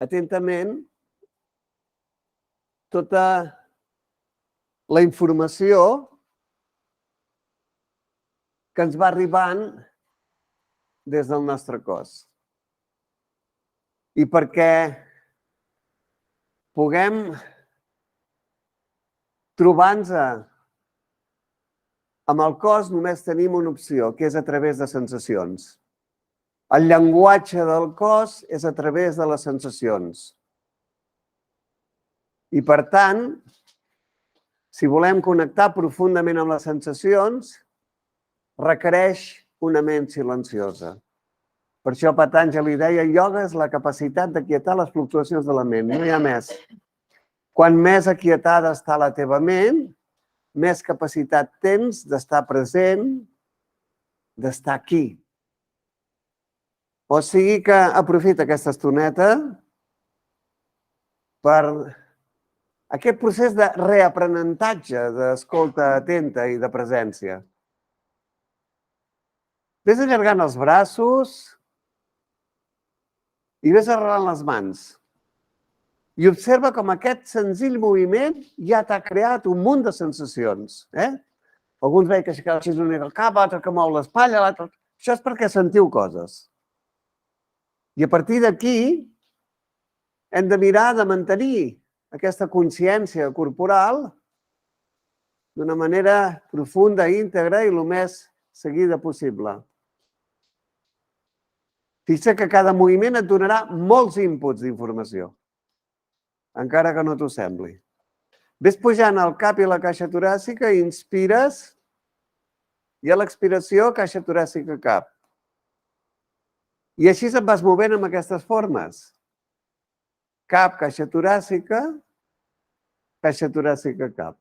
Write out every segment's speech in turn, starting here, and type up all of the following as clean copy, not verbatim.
atentament tota la informació que ens va arribant des del nostre cos. I perquè puguem trobar-nos amb el cos només tenim una opció, que és a través de sensacions. El llenguatge del cos és a través de les sensacions. I per tant, si volem connectar profundament amb les sensacions, requereix una ment silenciosa. Per això Patanjali deia, ioga és la capacitat d'aquietar les fluctuacions de la ment, no hi ha més. Quan més aquietada està la teva ment, més capacitat tens d'estar present, d'estar aquí. O sigui que aprofita aquesta estoneta per aquest procés de reaprenentatge, d'escolta atenta i de presència. Ves allargant els braços i ves arrelant les mans. I observa com aquest senzill moviment ja t'ha creat un munt de sensacions. Alguns veien que aixecava així una mica el cap, l'altre que mou l'espatlla, l'altre... Això és perquè sentiu coses. I a partir d'aquí hem de mirar de mantenir aquesta consciència corporal d'una manera profunda, íntegra i el més seguida possible. Fixa que cada moviment et donarà molts inputs d'informació, encara que no t'ho sembli. Ves pujant el cap i la caixa toràcica, inspires, i a l'expiració, caixa toràcica cap. I així et vas movent amb aquestes formes. Cap, caixa toràcica, cap.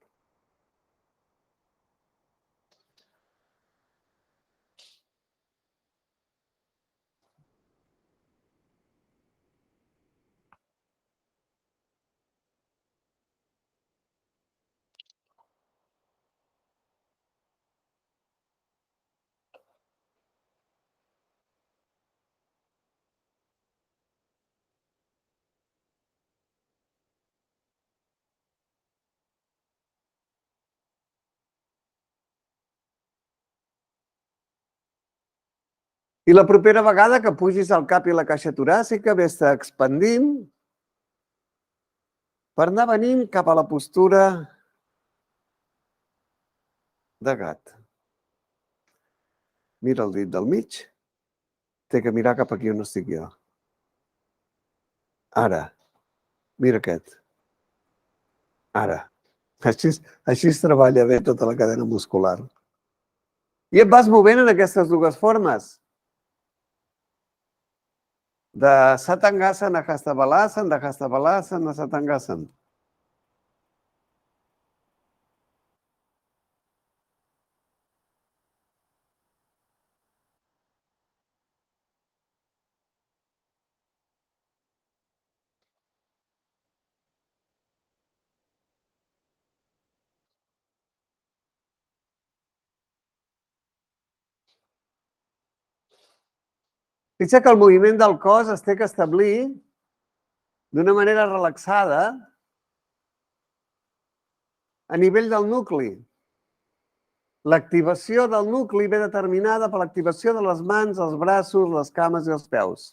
I la propera vegada que pugis el cap i la caixa toràcica, ves-te expandint per anar venint cap a la postura de gat. Mira el dit del mig. Té que mirar cap aquí on estic jo. Ara. Mira aquest. Ara. Així es treballa bé tota la cadena muscular. I et vas movent en aquestes dues formes. De Satangasana a Hastavalasana, de Hastavalasana a Satangasana. Fixa que el moviment del cos es té que establir d'una manera relaxada a nivell del nucli. L'activació del nucli ve determinada per l'activació de les mans, els braços, les cames i els peus.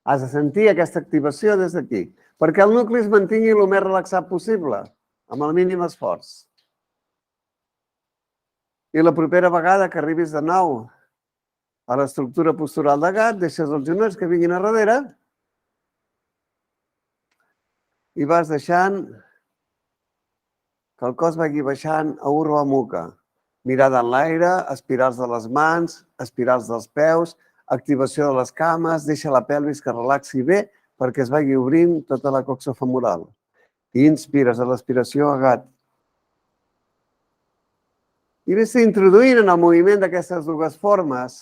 Has de sentir aquesta activació des d'aquí, perquè el nucli es mantingui el més relaxat possible, amb el mínim esforç. I la propera vegada que arribis de nou a l'estructura postural de gat, deixes els genolls que vinguin a darrere i vas deixant que el cos vagi baixant a Urdhva Mukha. Mirada en l'aire, espirals de les mans, espirals dels peus, activació de les cames, deixa la pelvis que relaxi bé perquè es vagi obrint tota la coxofemoral. I inspires a l'expiració a gat. I ves introduint en el moviment d'aquestes dues formes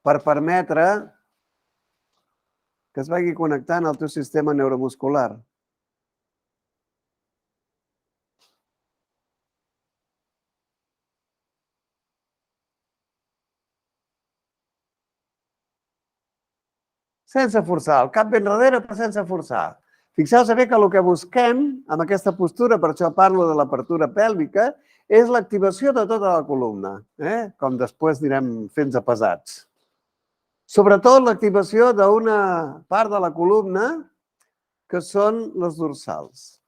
per permetre que es vagi connectant al teu sistema neuromuscular. sense forçar, el cap ben darrere però sense forçar. Fixeu-vos bé que el que busquem amb aquesta postura, per això parlo de l'apertura pèlvica, és l'activació de tota la columna, com després anirem fent pesats. Sobretot l'activació d'una part de la columna que són les dorsals.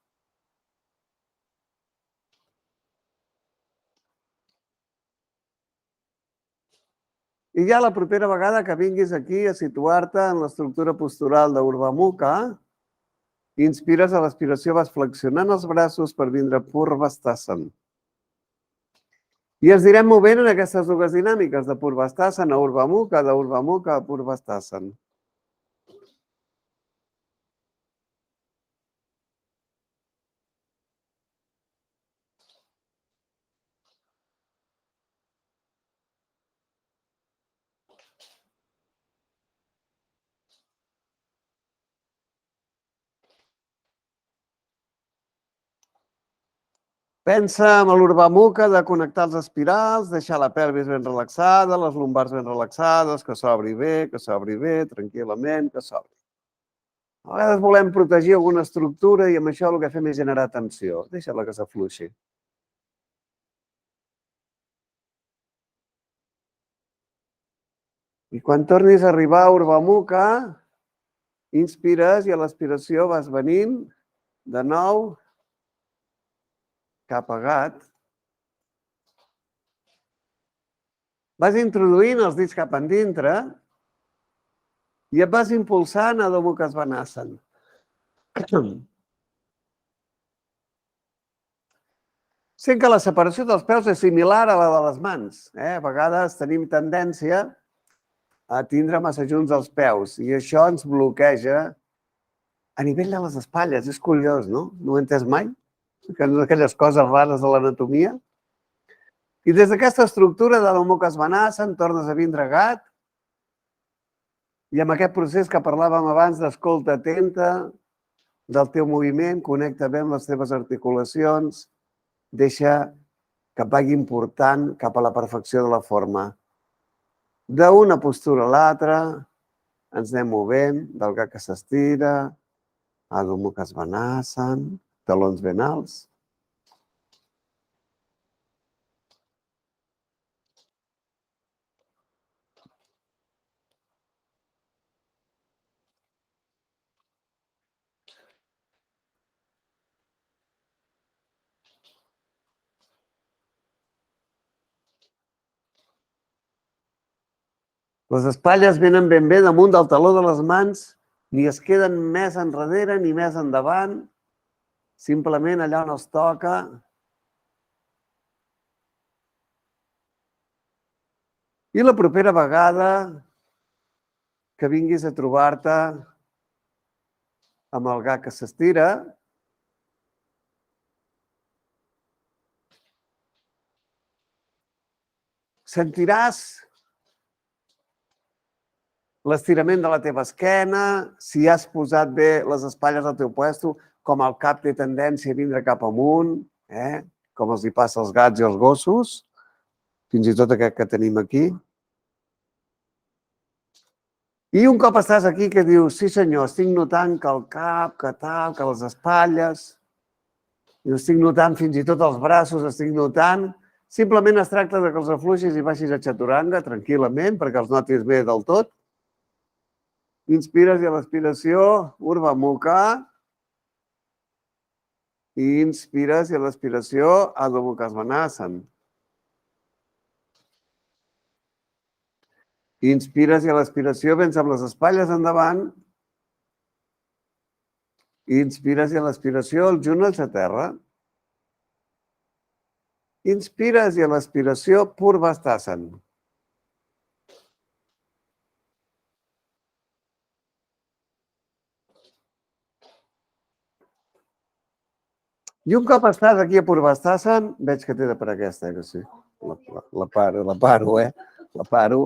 I ja la propera vegada que vinguis aquí a situar-te en l'estructura postural d'Urdhva Mukha, inspires a l'aspiració, vas flexionant els braços per vindre Purvastasana. I ens anirem movent en aquestes dues dinàmiques de Purvastasana a Urdhva Mukha, d'Urdhva Mukha a Purvastasana. Pensa en l'Urdhva Mukha de connectar els espirals, deixar la pelvis ben relaxada, les lumbars ben relaxades, que s'obri bé, tranquil·lament, que s'obri. A vegades volem protegir alguna estructura i amb això el que fem és generar tensió. Deixa-la que s'afluixi. I quan tornis a arribar a Urdhva Mukha, inspires i a l'expiració vas venint de nou cap a gat. Vas introduint els dits cap endintre i et vas impulsant a Adho Mukha Svanasana. Sent que la separació dels peus és similar a la de les mans. A vegades tenim tendència a tindre massa junts els peus i això ens bloqueja a nivell de les espatlles. És curiós, no? No ho he entès mai? Que no aquelles coses rares de l'anatomia. I des d'aquesta estructura de Adho Mukha Svanasana tornes a vindre gat i amb aquest procés que parlàvem abans d'escolta atenta del teu moviment, connecta bé amb les teves articulacions, deixa que vagi important cap a la perfecció de la forma. D'una postura a l'altra ens anem movent, del gat que s'estira, Adho Mukha Svanasana, talons ben alts. Les espatlles venen ben bé damunt del taló de les mans, ni es queden més enrere ni més endavant, simplement allà on els toca. I la propera vegada que vinguis a trobar-te amb el gat que s'estira, sentiràs l'estirament de la teva esquena, si has posat bé les espatlles al teu puesto, com el cap té tendència a vindre cap amunt, com els hi passa als gats i als gossos, fins i tot aquest que tenim aquí. I un cop estàs aquí que dius, sí senyor, estic notant que el cap, que tal, que les espatlles, i estic notant fins i tot els braços, estic notant, simplement es tracta que els afluixis i baixis a chaturanga tranquil·lament perquè els notis bé del tot. Inspires i a l'expiració, Urdhva Mukha. I inspires i a l'expiració, Adho Mukha Svanasana. Inspires i a l'expiració vens amb les espatlles endavant. Inspires i a l'expiració els junells a terra. Inspires i a l'expiració Purvastasana. I un cop estàs aquí a Purvastasana, veig que t'he de per aquesta, que sí. La paro. La paro.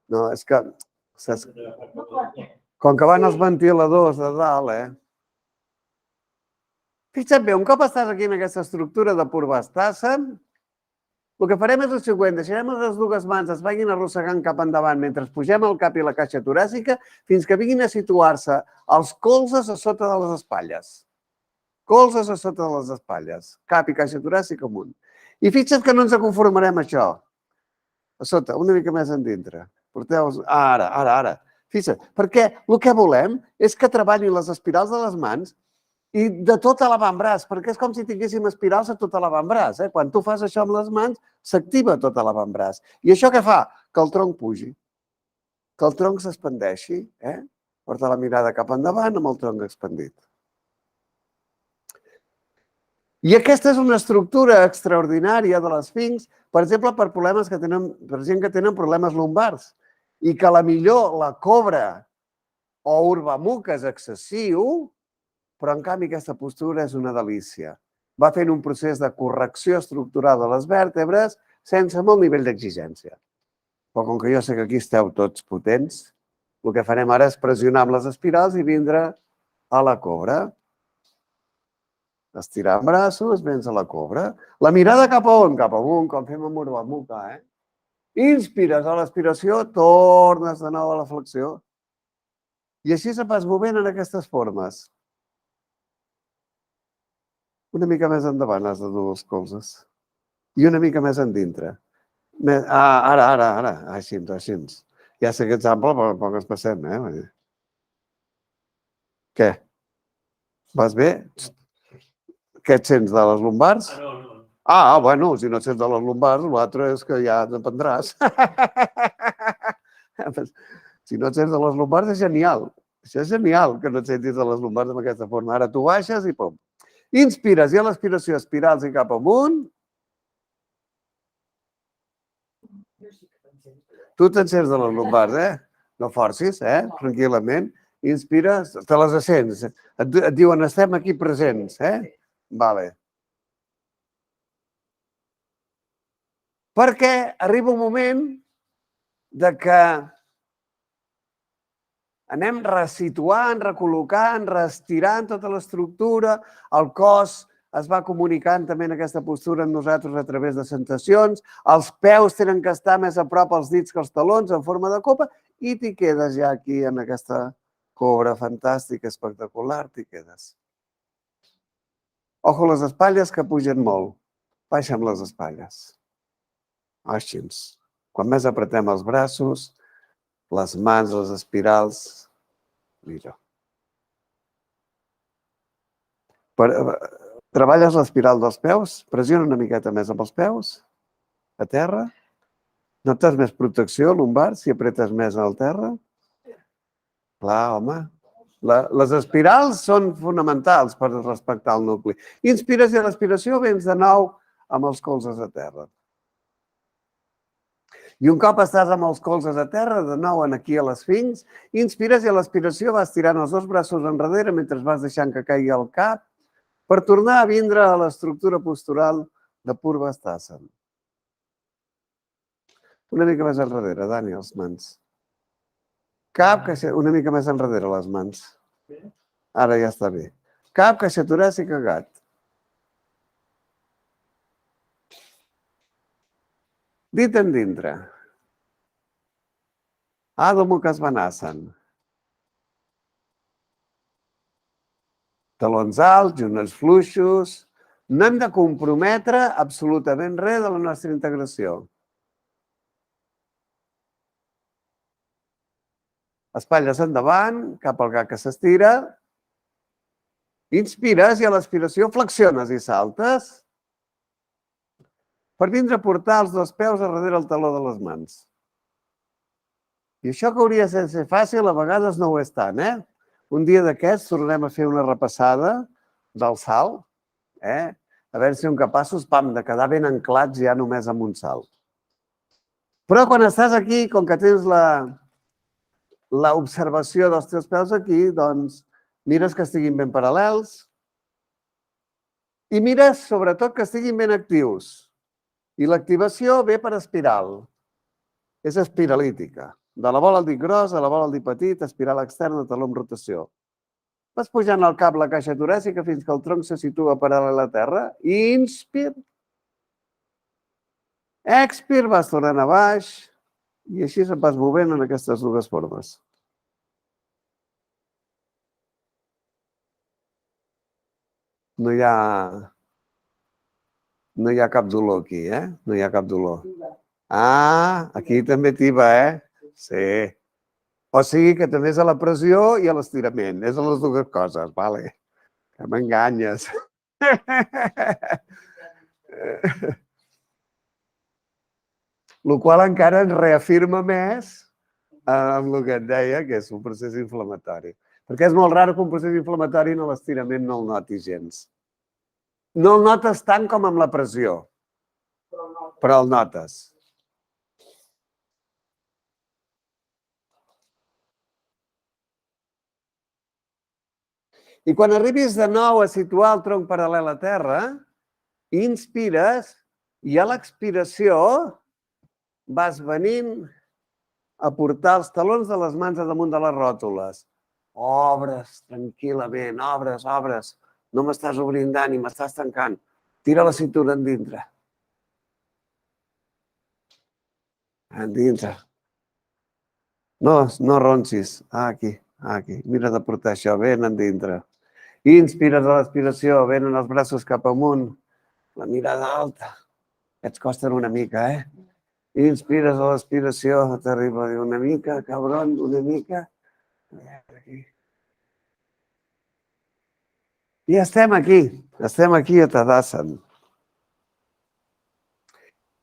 No, és que... Com que van els ventiladors de dalt, Fixa't bé, un cop estàs aquí en aquesta estructura de Purvastasana, El que farem és el següent, deixarem les dues mans es vagin arrossegant cap endavant mentre pugem el cap i la caixa toràcica fins que vinguin a situar-se els colzes a sota de les espatlles. Colzes a sota de les espatlles, cap i caixa toràcica amunt. I fixa't que no ens conformarem a això. A sota, una mica més endintre. Porteu-los... Ara. Fixa't, perquè el que volem és que treballin les espirals de les mans i de tot l'avantbraç, perquè és com si tinguéssim espirals a tot l'avantbraç. Quan tu fas això amb les mans, s'activa tot l'avantbraç. I això què fa? Que el tronc pugi, que el tronc s'expandeixi. Porta la mirada cap endavant amb el tronc expandit. I aquesta és una estructura extraordinària de l'esfinx, per exemple, per problemes que tenen, per gent que tenen problemes lumbars, i que a la millor la cobra o urbamuc és excessiu, però en canvi aquesta postura és una delícia. Va fent un procés de correcció estructural de les vèrtebres sense molt nivell d'exigència. Però com que jo sé que aquí esteu tots potents, el que farem ara és pressionar amb les espirals i vindre a la cobra. Estirant braços, vens a la cobra. La mirada cap a on? Cap amunt, com fem amb urbamuca. Inspires a l'expiració, tornes de nou a la flexió. I així se vas movent en aquestes formes. Una mica més endavant has de dur els colzes. I una mica més endintre. Ara. Així. Ja sé que ets ample, però poc ens passem, Què? Vas bé? Què et sents de les lumbars? No. Bueno, si no et sents de les lumbars, l'altre és que ja dependràs. Si no et sents de les lumbars és genial. Això és genial, que no et sentis de les lumbars d'aquesta forma. Ara tu baixes i pum. Inspires i a l'expiració espirals i cap amunt. Tu te'n sents de les lumbars, No forcis, tranquil·lament. Inspires, te les sents. Et diuen, estem aquí presents, Vale. Perquè arriba un moment de que anem resituant, recol·locant, reestirant tota l'estructura, el cos es va comunicant també en aquesta postura amb nosaltres a través de sensacions, els peus tenen que estar més a prop als dits que els talons en forma de copa i t'hi quedes ja aquí en aquesta cobra fantàstica, espectacular, t'hi quedes. Ojo les espatlles que pugen molt. Baixa'm les espatlles. Així. Quan més apretem els braços, les mans, les espirals, millor. Treballes l'espiral dels peus, pressiona una miqueta més amb els peus, a terra. Notes més protecció lumbar si apretes més al terra? Clar, home. Les espirals són fonamentals per respectar el nucli. Inspires i a l'expiració vens de nou amb els colzes a terra. I un cop estàs amb els colzes a terra, de nou aquí a l'esfinx, inspires i a l'expiració vas tirant els dos braços enrere mentre vas deixant que caigui el cap per tornar a vindre a l'estructura postural de Purvastasana. Una mica més enrere, Dani, les mans. Una mica més enrere, les mans. Ara ja està bé. Cap, caixa toràcica, gat. Dit endintre. Adho Mukha Svanasana. Talons alts, genolls fluixos. No hem de comprometre absolutament res de la nostra integració. Espatlles endavant, cap al gat que s'estira. Inspires i a l'expiració flexiones i saltes per vindre a portar els dos peus a darrere el taló de les mans. I això que hauria de ser fàcil, a vegades no ho és tant, Un dia d'aquests tornarem a fer una repassada del salt, A veure si som capaços, de quedar ben anclats ja només amb un salt. Però quan estàs aquí, com que tens l'observació dels teus peus aquí, doncs mires que estiguin ben paral·lels i mires, sobretot, que estiguin ben actius. I l'activació ve per espiral. És espiralítica. De la bola al dit gros a la bola al dit petit, espiral externa, taló amb rotació. Vas pujant al cap la caixa toràcica fins que el tronc se situa paral·lel a la terra. Inspir. Expir, vas tornant a baix i així et vas movent en aquestes dues formes. No hi ha cap dolor aquí, No hi ha cap dolor. Ah, aquí també tiba, Sí. O sigui que també és a la pressió i a l'estirament. És a les dues coses, vale? Que m'enganyes. El qual encara ens reafirma més amb el que et deia, que és un procés inflamatori. Perquè és molt raro que un procés inflamatori en l'estirament no el notis gens. No el notes tant com amb la pressió, però el notes. I quan arribis de nou a situar el tronc paral·lel a terra, inspires i a l'expiració vas venint a portar els talons de les mans a damunt de les ròtules. Obres tranquil·lament, obres. No m'estàs obrint, Dani, m'estàs tancant. Tira la cintura endintre. Endintre. No roncis. Aquí. Mira de portar això, ben endintre. Inspires a l'expiració, venen els braços cap amunt. La mirada alta. Aquests costen una mica, Inspires a l'expiració, t'arriba a dir una mica, cabron, una mica. I estem aquí a Tadassan.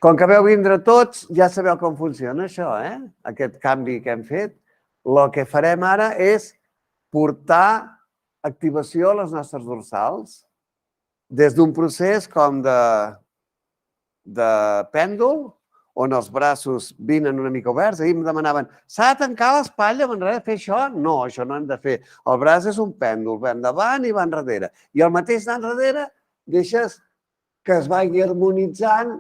Com que veu vindre tots, ja sabeu com funciona això, Aquest canvi que hem fet. El que farem ara és portar activació a les nostres dorsals des d'un procés com de pèndol, on els braços vinen una mica oberts. Ahir em demanaven, s'ha de tancar l'espatlla, m'enrere fer això? No, això no hem de fer. El braç és un pèndol, va endavant i va enrere. I al mateix anar enrere deixes que es vagi harmonitzant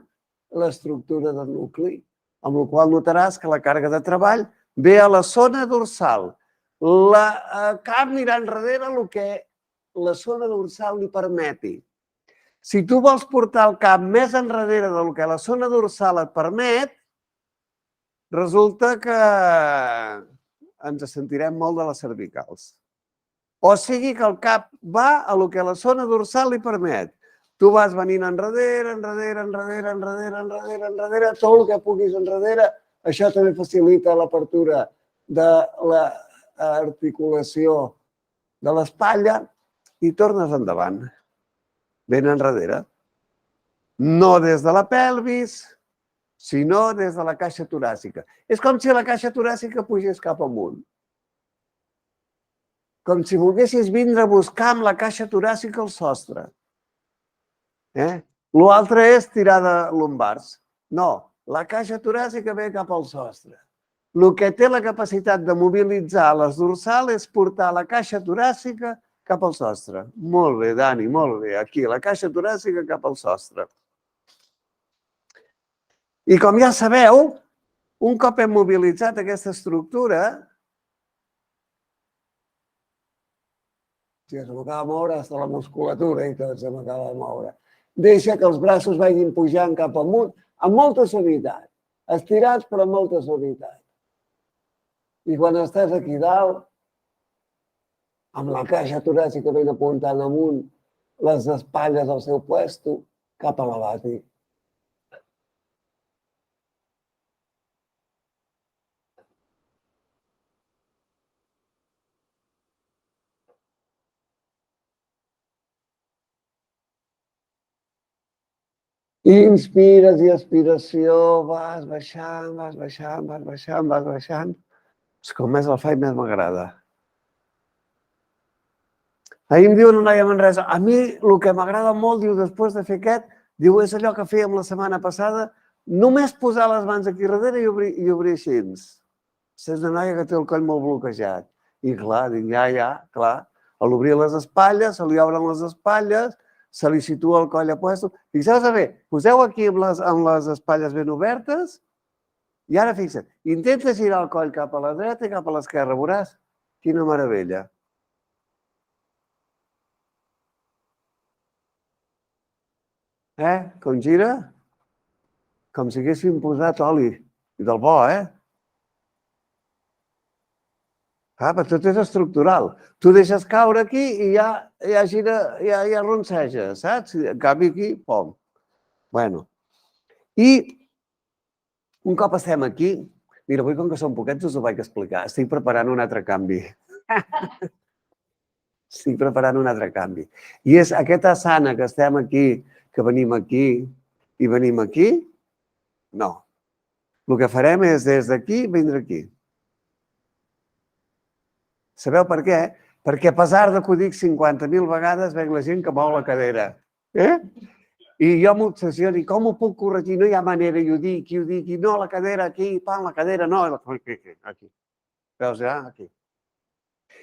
l'estructura del nucli, amb la qual notaràs que la càrrega de treball ve a la zona dorsal. El cap anirà enrere el que la zona dorsal li permeti. Si tu vols portar el cap més enrere del que la zona dorsal et permet, resulta que ens sentirem molt de les cervicals. O sigui que el cap va a lo que la zona dorsal li permet. Tu vas venint enrere, tot el que puguis enrere. Això també facilita l'apertura de l'articulació de l'espatlla i tornes endavant. Ben enrere. No des de la pelvis, sinó des de la caixa toràcica. És com si la caixa toràcica pugés cap amunt. Com si volguessis vindre a buscar amb la caixa toràcica el sostre. L'altre és tirar de lumbars. No, la caixa toràcica ve cap al sostre. El que té la capacitat de mobilitzar les dorsals és portar la caixa toràcica cap al sostre. Molt bé, Dani, molt bé. Aquí, la caixa toràcica cap al sostre. I com ja sabeu, un cop hem mobilitzat aquesta estructura, si es m'acaba de moure, hasta la musculatura i tot se m'acaba de moure. Deixa que els braços vagin pujant cap amunt amb molta suavitat. Estirats, però amb molta suavitat. I quan estàs aquí dalt, amb la caixa toràcica ben apuntant amunt, les espatlles al seu puesto, cap a la base. Inspires i expiració, vas baixant. Com més el faig, més m'agrada. Ahir em diu una noia a Manresa, a mi el que m'agrada molt, diu, després de fer aquest, diu, és allò que fèiem la setmana passada, només posar les mans aquí darrere i obrir així. És una noia que té el coll molt bloquejat. I clar, dic, clar. A l'obrir les espatlles, se li obren les espatlles, se li situa el coll a puesto. Fixeu-vos bé, poseu aquí amb les espatlles ben obertes i ara fixa't, intenta girar el coll cap a la dreta i cap a l'esquerra, veuràs? Quina meravella. Com gira? com si haguéssim posat oli. I del bo, Però tot és estructural. Tu deixes caure aquí i ja gira, ja ronceja, saps? En canvi aquí, pom. Bueno. I un cop estem aquí, mira, avui com que són poquets us ho vaig explicar. Estic preparant un altre canvi. Estic preparant un altre canvi. I és aquesta asana que estem aquí, que venim aquí i venim aquí, no. El que farem és des d'aquí vindre aquí. Sabeu per què? Perquè a pesar de que ho dic 50.000 vegades, veig la gent que mou la cadera. I jo m'obsessiono, i com ho puc corregir? No hi ha manera, i ho dic, i no, la cadera aquí, la cadera no, aquí. Veus, ja? Aquí.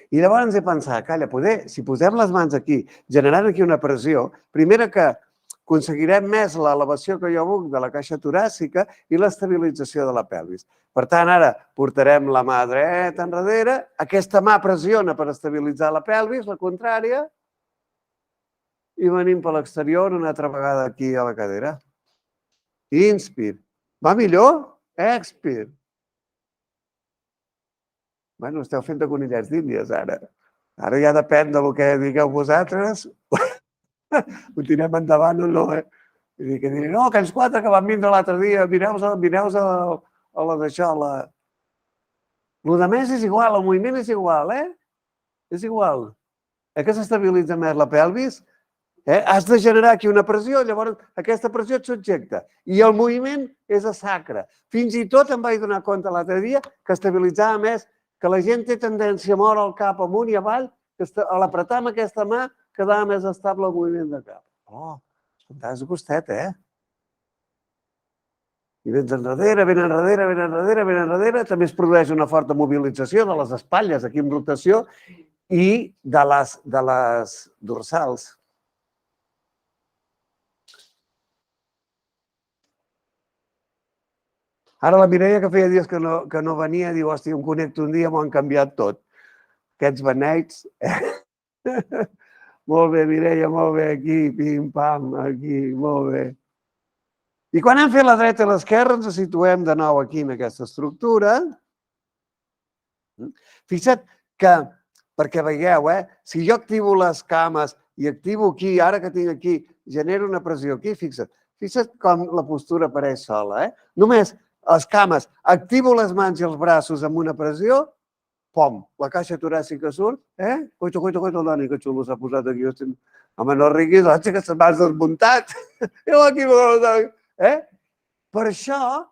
I llavors he pensat, calla, si posem les mans aquí, generant aquí una pressió, primera que aconseguirem més l'elevació que jo vull de la caixa toràcica i l'estabilització de la pelvis. Per tant, ara portarem la mà dreta enrere, aquesta mà pressiona per estabilitzar la pelvis, la contrària, i venim per l'exterior una altra vegada aquí a la cadera. Inspir. Va millor? Expir. Bueno, esteu fent de conillets d'Índies, ara. Ara ja depèn del que digueu vosaltres. Ho tirem endavant o no, I que diré, no, aquells 4 que van vindre l'altre dia, mireu a la d'això, el de més és igual, el moviment és igual, És igual. Que s'estabilitza més la pelvis, has de generar aquí una pressió, llavors aquesta pressió et subjecta. I el moviment és a sacre. Fins i tot em vaig donar compte l'altre dia que estabilitzava més, que la gent té tendència a moure el cap amunt i avall, que a l'apretar amb aquesta mà quedava més estable el moviment de cap. Oh, estàs gustet, I vens enrere, ben enrere, també es produeix una forta mobilització de les espatlles, aquí en rotació, i de les dorsals. Ara la Mireia, que feia dies que no venia, diu, hòstia, em connecto un dia, m'ho han canviat tot. Aquests beneits. Molt bé, Mireia, molt bé, aquí, pim-pam, aquí, molt bé. I quan hem fet la dreta i l'esquerra, ens situem de nou aquí en aquesta estructura. Fixa't que, perquè veieu, si jo activo les cames i activo aquí, ara que tinc aquí, genero una pressió aquí, fixa't com la postura apareix sola, Només les cames, activo les mans i els braços amb una pressió, pom, la caixa toràcica surt, Coito, Dani, que xulo s'ha posat aquí. Home, no riguis, que se'n m'has desmuntat. Per això,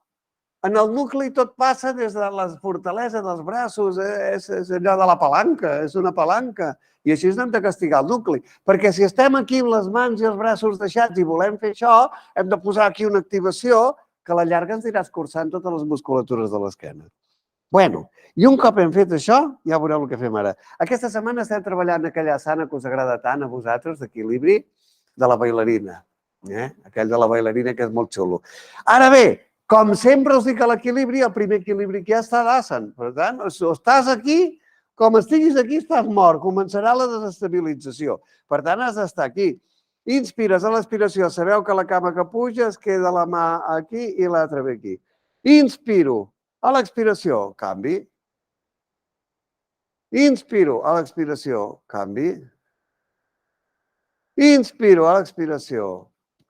en el nucli tot passa des de la fortalesa dels braços, és allò de la palanca, és una palanca. I així hem de castigar el nucli. Perquè si estem aquí amb les mans i els braços deixats i volem fer això, hem de posar aquí una activació que a la llarga ens anirà escurçant totes les musculatures de l'esquena. Bueno, i un cop hem fet això, ja veureu el que fem ara. Aquesta setmana estem treballant aquella asana que us agrada tant a vosaltres, d'equilibri, de la bailarina. Aquell de la bailarina que és molt xulo. Ara bé, com sempre us dic a l'equilibri, el primer equilibri que hi ha està d'asana. Per tant, si estàs aquí, com estiguis aquí, estàs mort. Començarà la desestabilització. Per tant, has d'estar aquí. Inspires a l'expiració. Sabeu que la cama que puja es queda la mà aquí i l'altra ve aquí. Inspiro. A l'expiració, canvi. Inspiro. A l'expiració, canvi. Inspiro. A l'expiració,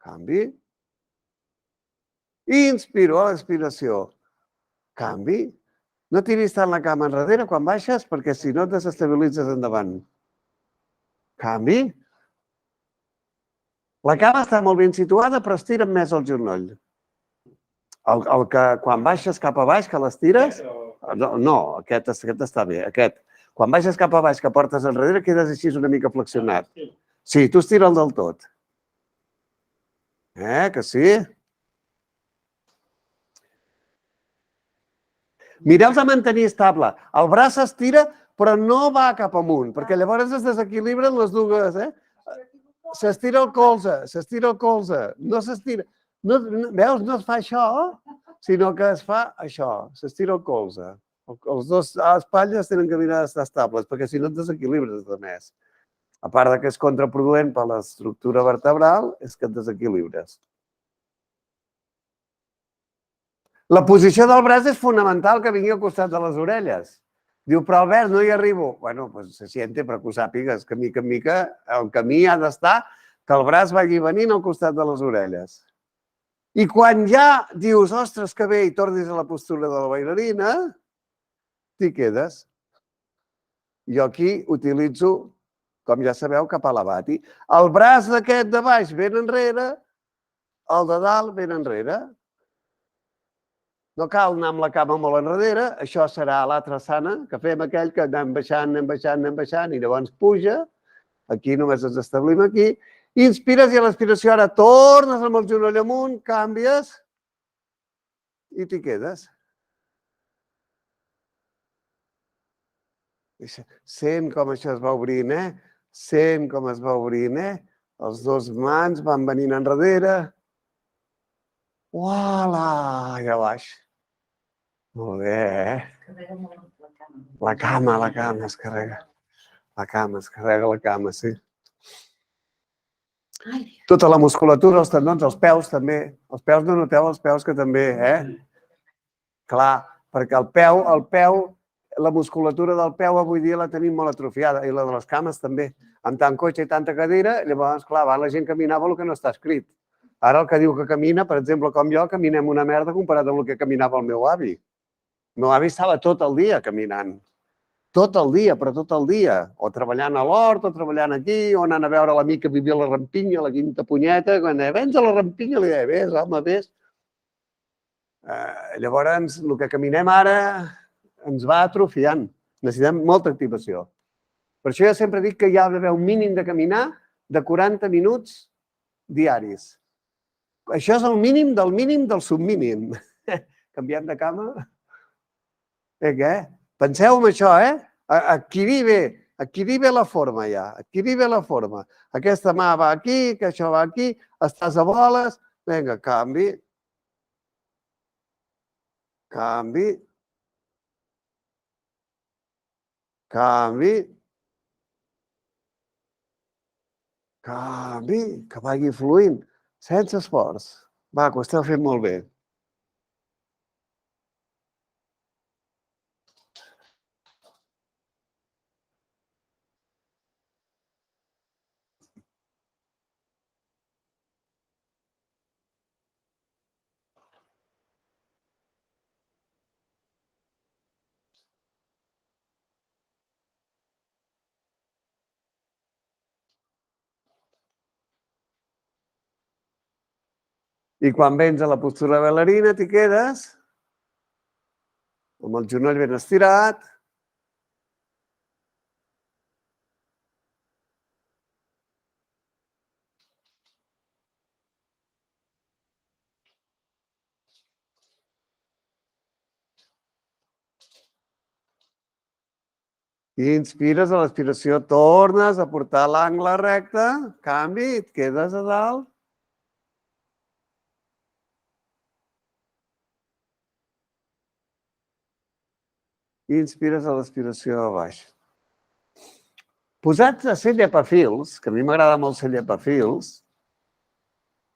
canvi. Inspiro. A l'expiració, canvi. No tiris tant la cama enrere quan baixes, perquè si no et desestabilitzes endavant. Canvi. La cama està molt ben situada, però estira't més el genoll. El que quan baixes cap a baix, que l'estires... No, aquest està bé, aquest. Quan baixes cap a baix, que portes enrere, quedes així una mica flexionat. Sí, tu estira'l del tot. Que sí? Mireu de mantenir estable. El braç s'estira, però no va cap amunt, perquè llavors es desequilibren les dues, S'estira el colze, no s'estira. Veus, no es fa això, sinó que es fa això, s'estira el colze. Els dos espatlles tenen que mirar d'estar estables, perquè si no et desequilibres de més. A part que és contraproduent per l'estructura vertebral, és que et desequilibres. La posició del braç és fonamental que vingui al costat de les orelles. Diu, però Albert, no hi arribo. Bueno, pues se siente, però que ho sàpigues, que mica en mica el camí ha d'estar que el braç vagi venint al costat de les orelles. I quan ja dius, ostres, que bé, i tornis a la postura de la bailarina, t'hi quedes. Jo aquí utilitzo, com ja sabeu, cap a l'abati. El braç d'aquest de baix ben enrere, el de dalt ben enrere. No cal anar amb la cama molt enrere, això serà l'altra sana, que fem aquell que anem baixant, i llavors puja, aquí només ens establim aquí, inspires i a l'expiració ara tornes amb el genoll amunt, canvies i t'hi quedes. Sent com això es va obrint, Sent com es va obrint, Els dos mans van venint enrere. Uala, i a baix. Molt bé, La cama es carrega. La cama, sí. Tota la musculatura, els tendons, els peus també. Els peus no noteu, els peus que també, Clar, perquè el peu, la musculatura del peu avui dia la tenim molt atrofiada, i la de les cames també. Amb tant cotxe i tanta cadira, llavors, clar, la gent caminava el que no està escrit. Ara el que diu que camina, per exemple, com jo, caminem una merda comparat amb el que caminava el meu avi. El meu avi estava tot el dia caminant. Tot el dia, però tot el dia. O treballant a l'hort, o treballant aquí, o anant a veure l'amic que vivia a la Rampinya, a la Quinta Punyeta. Quan deia, vens a la Rampinya, li deia, vés, home, vés. Llavors, el que caminem ara ens va atrofiant. Necessitem molta activació. Per això jo sempre dic que hi ha d'haver un mínim de caminar de 40 minuts diaris. Això és el mínim del submínim. Canviem de cama? Què? Penseu en això, Adquirir bé la forma ja, adquirir bé la forma. Aquesta mà va aquí, que això va aquí, estàs a boles, vinga, canvi. Canvi. Canvi. Canvi, que vagi fluint, sense esforç. Va, que ho esteu fent molt bé. I quan vens a la postura de bailarina t'hi quedes amb el genoll ben estirat. I inspires, a l'expiració tornes a portar l'angle recte, canvi, et quedes a dalt. I inspires, a l'expiració a baix. Posats a ser llepafils, que a mi m'agrada molt ser llepafils,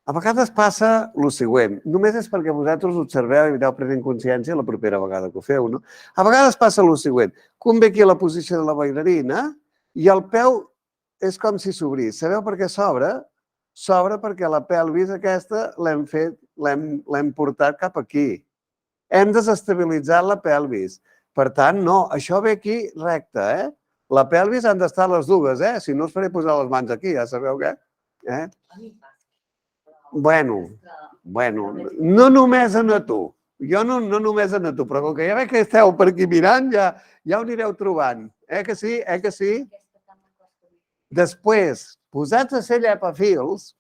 a vegades passa el següent. Només és perquè vosaltres observeu i aneu prenent consciència la propera vegada que ho feu, no? A vegades passa el següent. Un ve aquí a la posició de la bailarina i el peu és com si s'obrís. Sabeu per què s'obre? S'obre perquè la pelvis aquesta l'hem portat cap aquí. Hem desestabilitzat la pelvis. Per tant, no, això ve aquí recte, La pelvis han d'estar les dues, Si no us faré posar les mans aquí, ja sabeu què? Bueno, no només a tu. Jo no només a tu, però com que ja veig que esteu per aquí mirant, ja ho anireu trobant. Que sí? Que sí? Després, posats a ser llepafils,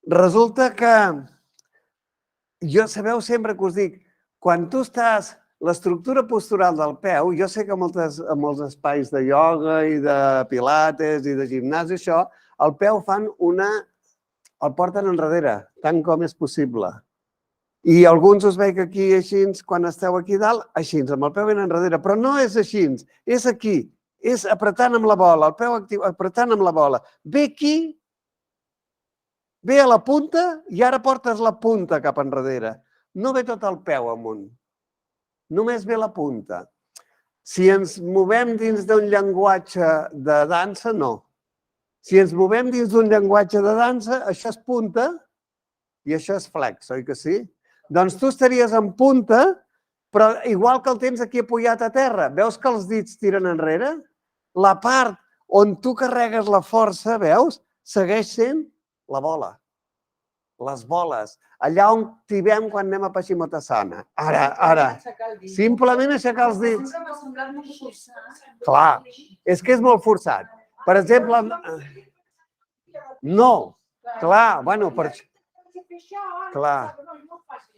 resulta que jo sabeu sempre que us dic, quan tu estàs, l'estructura postural del peu, jo sé que en molts espais de ioga i de pilates i de gimnàs i això, el peu el porten enrere, tant com és possible. I alguns us veig aquí així, quan esteu aquí dalt, així, amb el peu ben enrere. Però no és així, és aquí, és apretant amb la bola, el peu actiu, apretant amb la bola. Ve aquí, ve a la punta i ara portes la punta cap enrere. No ve tot el peu amunt. Només ve la punta. Si ens movem dins d'un llenguatge de dansa, no. Si ens movem dins d'un llenguatge de dansa, això és punta i això és flex, oi que sí? Doncs tu estaries en punta, però igual que el tens aquí apujat a terra. Veus que els dits tiren enrere? La part on tu carregues la força, veus, segueix sent la bola. Les boles. Allà on tibem quan anem a Paschimottanasana. Ara. Simplement aixecar els dits. Clar, és que és molt forçat. Per exemple, no, clar, bueno, per... Clar.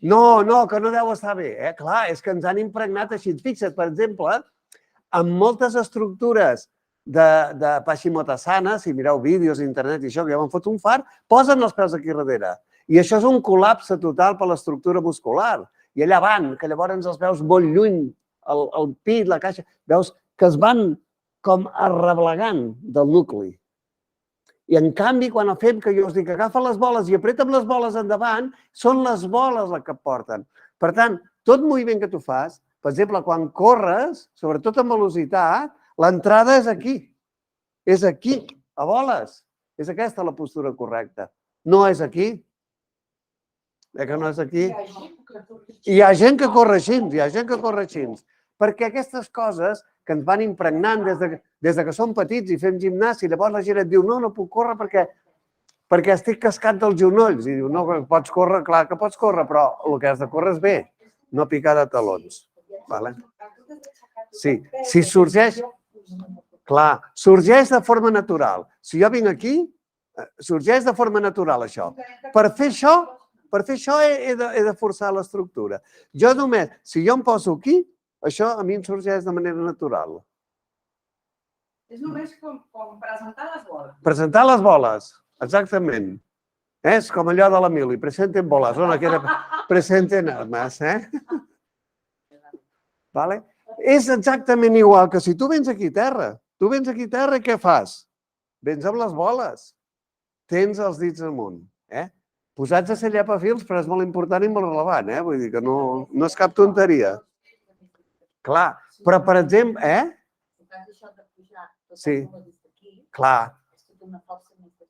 No, que no deu estar bé. Clar, és que ens han impregnat així. Fixa't, per exemple, en moltes estructures de Paschimottanasana, si mireu vídeos a internet i això, que ja m'han fot un fart, posen els peus aquí darrere. I això és un col·lapse total per l'estructura muscular. I allà van, que llavors els veus molt lluny, el pit, la caixa, veus que es van com arreblegant del nucli. I en canvi, quan fem, que jo us dic, agafa les boles i apreta amb les boles endavant, són les boles les que et porten. Per tant, tot moviment que tu fas, per exemple, quan corres, sobretot amb velocitat, l'entrada és aquí. És aquí, a boles. És aquesta la postura correcta. No és aquí. Que no és aquí? Hi ha gent que corre així, perquè aquestes coses que ens van impregnant des que som petits i fem gimnàstica, llavors la gent et diu no puc córrer perquè estic cascat dels genolls. I diu, no, pots córrer, clar que pots córrer, però el que has de córrer és bé, no picar de talons. Sí, si sorgeix... Clar, sorgeix de forma natural. Si jo vinc aquí, sorgeix de forma natural això. Per fer això he de forçar l'estructura. Jo només, si jo em poso aquí, això a mi em sorgeix de manera natural. És només com presentar les boles. Presentar les boles, exactament. És com allò de l'Emili, presenten boles, no queda presenten armes. És exactament igual que si tu vens aquí a terra. Tu vens aquí a terra i què fas? Vens amb les boles. Tens els dits amunt. Posats a ser llepafils, però és molt important i molt relevant. Vull dir que no és cap tonteria. Clar, però per exemple... Sí, clar.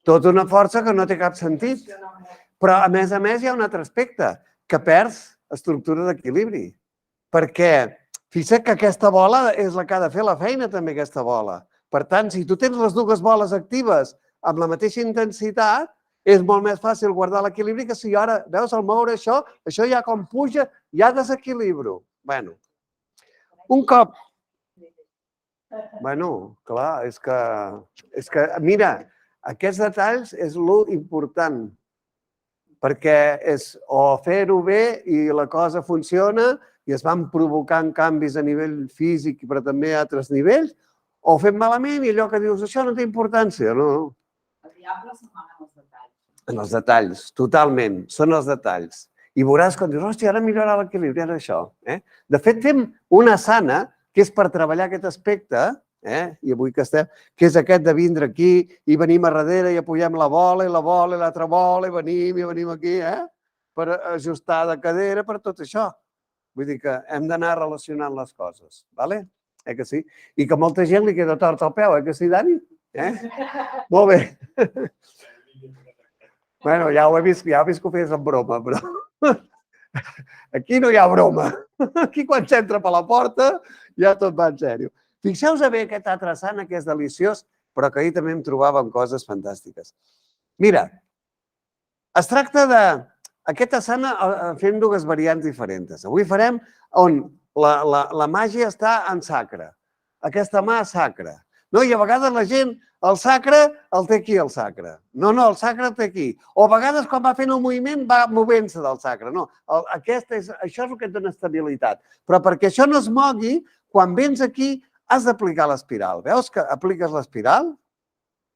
Tota una força que no té cap sentit. Però, a més, hi ha un altre aspecte, que perds estructura d'equilibri. Perquè fixa't que aquesta bola és la que ha de fer la feina, també, aquesta bola. Per tant, si tu tens les dues boles actives amb la mateixa intensitat, és molt més fàcil guardar l'equilibri que si ara, veus, al moure això ja com puja, ja desequilibro. Bueno, un cop... Bueno, clar, és que, mira, aquests detalls és l'important, perquè és o fer-ho bé i la cosa funciona i es van provocant canvis a nivell físic, però també a altres nivells, o fem malament i allò que dius, això no té importància, no? El diable s'amaga en els detalls. En els detalls, totalment, són els detalls. I veuràs quan dius, hòstia, ara millorarà l'equilibri, ara això. De fet, fem una asana, que és per treballar aquest aspecte, i avui que estem, que és aquest de vindre aquí i venim a darrere i apugem la bola i l'altra bola i venim aquí, per ajustar de cadera, per tot això. Vull dir que hem d'anar relacionant les coses, d'acord? Que sí? I que molta gent li queda tort al peu, que sí, Dani? Molt bé. Bueno, ja he vist que ho feies en broma, però aquí no hi ha broma. Aquí quan s'entra per la porta ja tot va en sèrio. Fixeu-vos bé aquest altre asana que és deliciós, però que ahir també em trobàvem coses fantàstiques. Mira, es tracta de... Aquest asana fem dues variants diferents. Avui farem on la màgia està en sacre. Aquesta mà sacra. I a vegades la gent, el sacre, el té aquí, el sacre. No, el sacre el té aquí. O a vegades quan va fent el moviment va movent-se del sacre. No, això és el que et dona estabilitat. Però perquè això no es mogui, quan vens aquí has d'aplicar l'espiral. Veus que apliques l'espiral?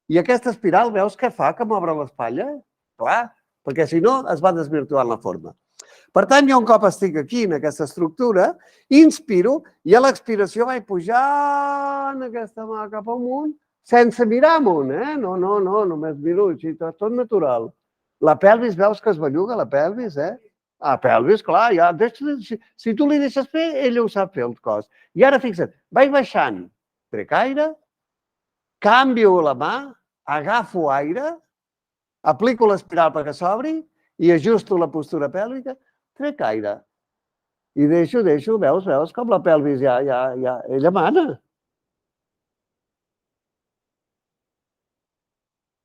I aquesta espiral, veus què fa? Que m'obre l'espatlla? Clar, perquè si no es va desvirtuant la forma. Per tant, jo un cop estic aquí, en aquesta estructura, inspiro i a l'expiració vaig pujant aquesta mà cap amunt sense mirar amunt, No, només miro així, tot natural. La pelvis, veus que es belluga, la pelvis, eh? Ah, pelvis, clar, ja. Si tu li deixes fer, ell ho sap fer, el cos. I ara fixa't, vaig baixant, trec aire, canvio la mà, agafo aire, aplico l'espiral perquè s'obri i ajusto la postura pèlvica, trec aire. I deixo, veus com la pelvis ja, ella mana.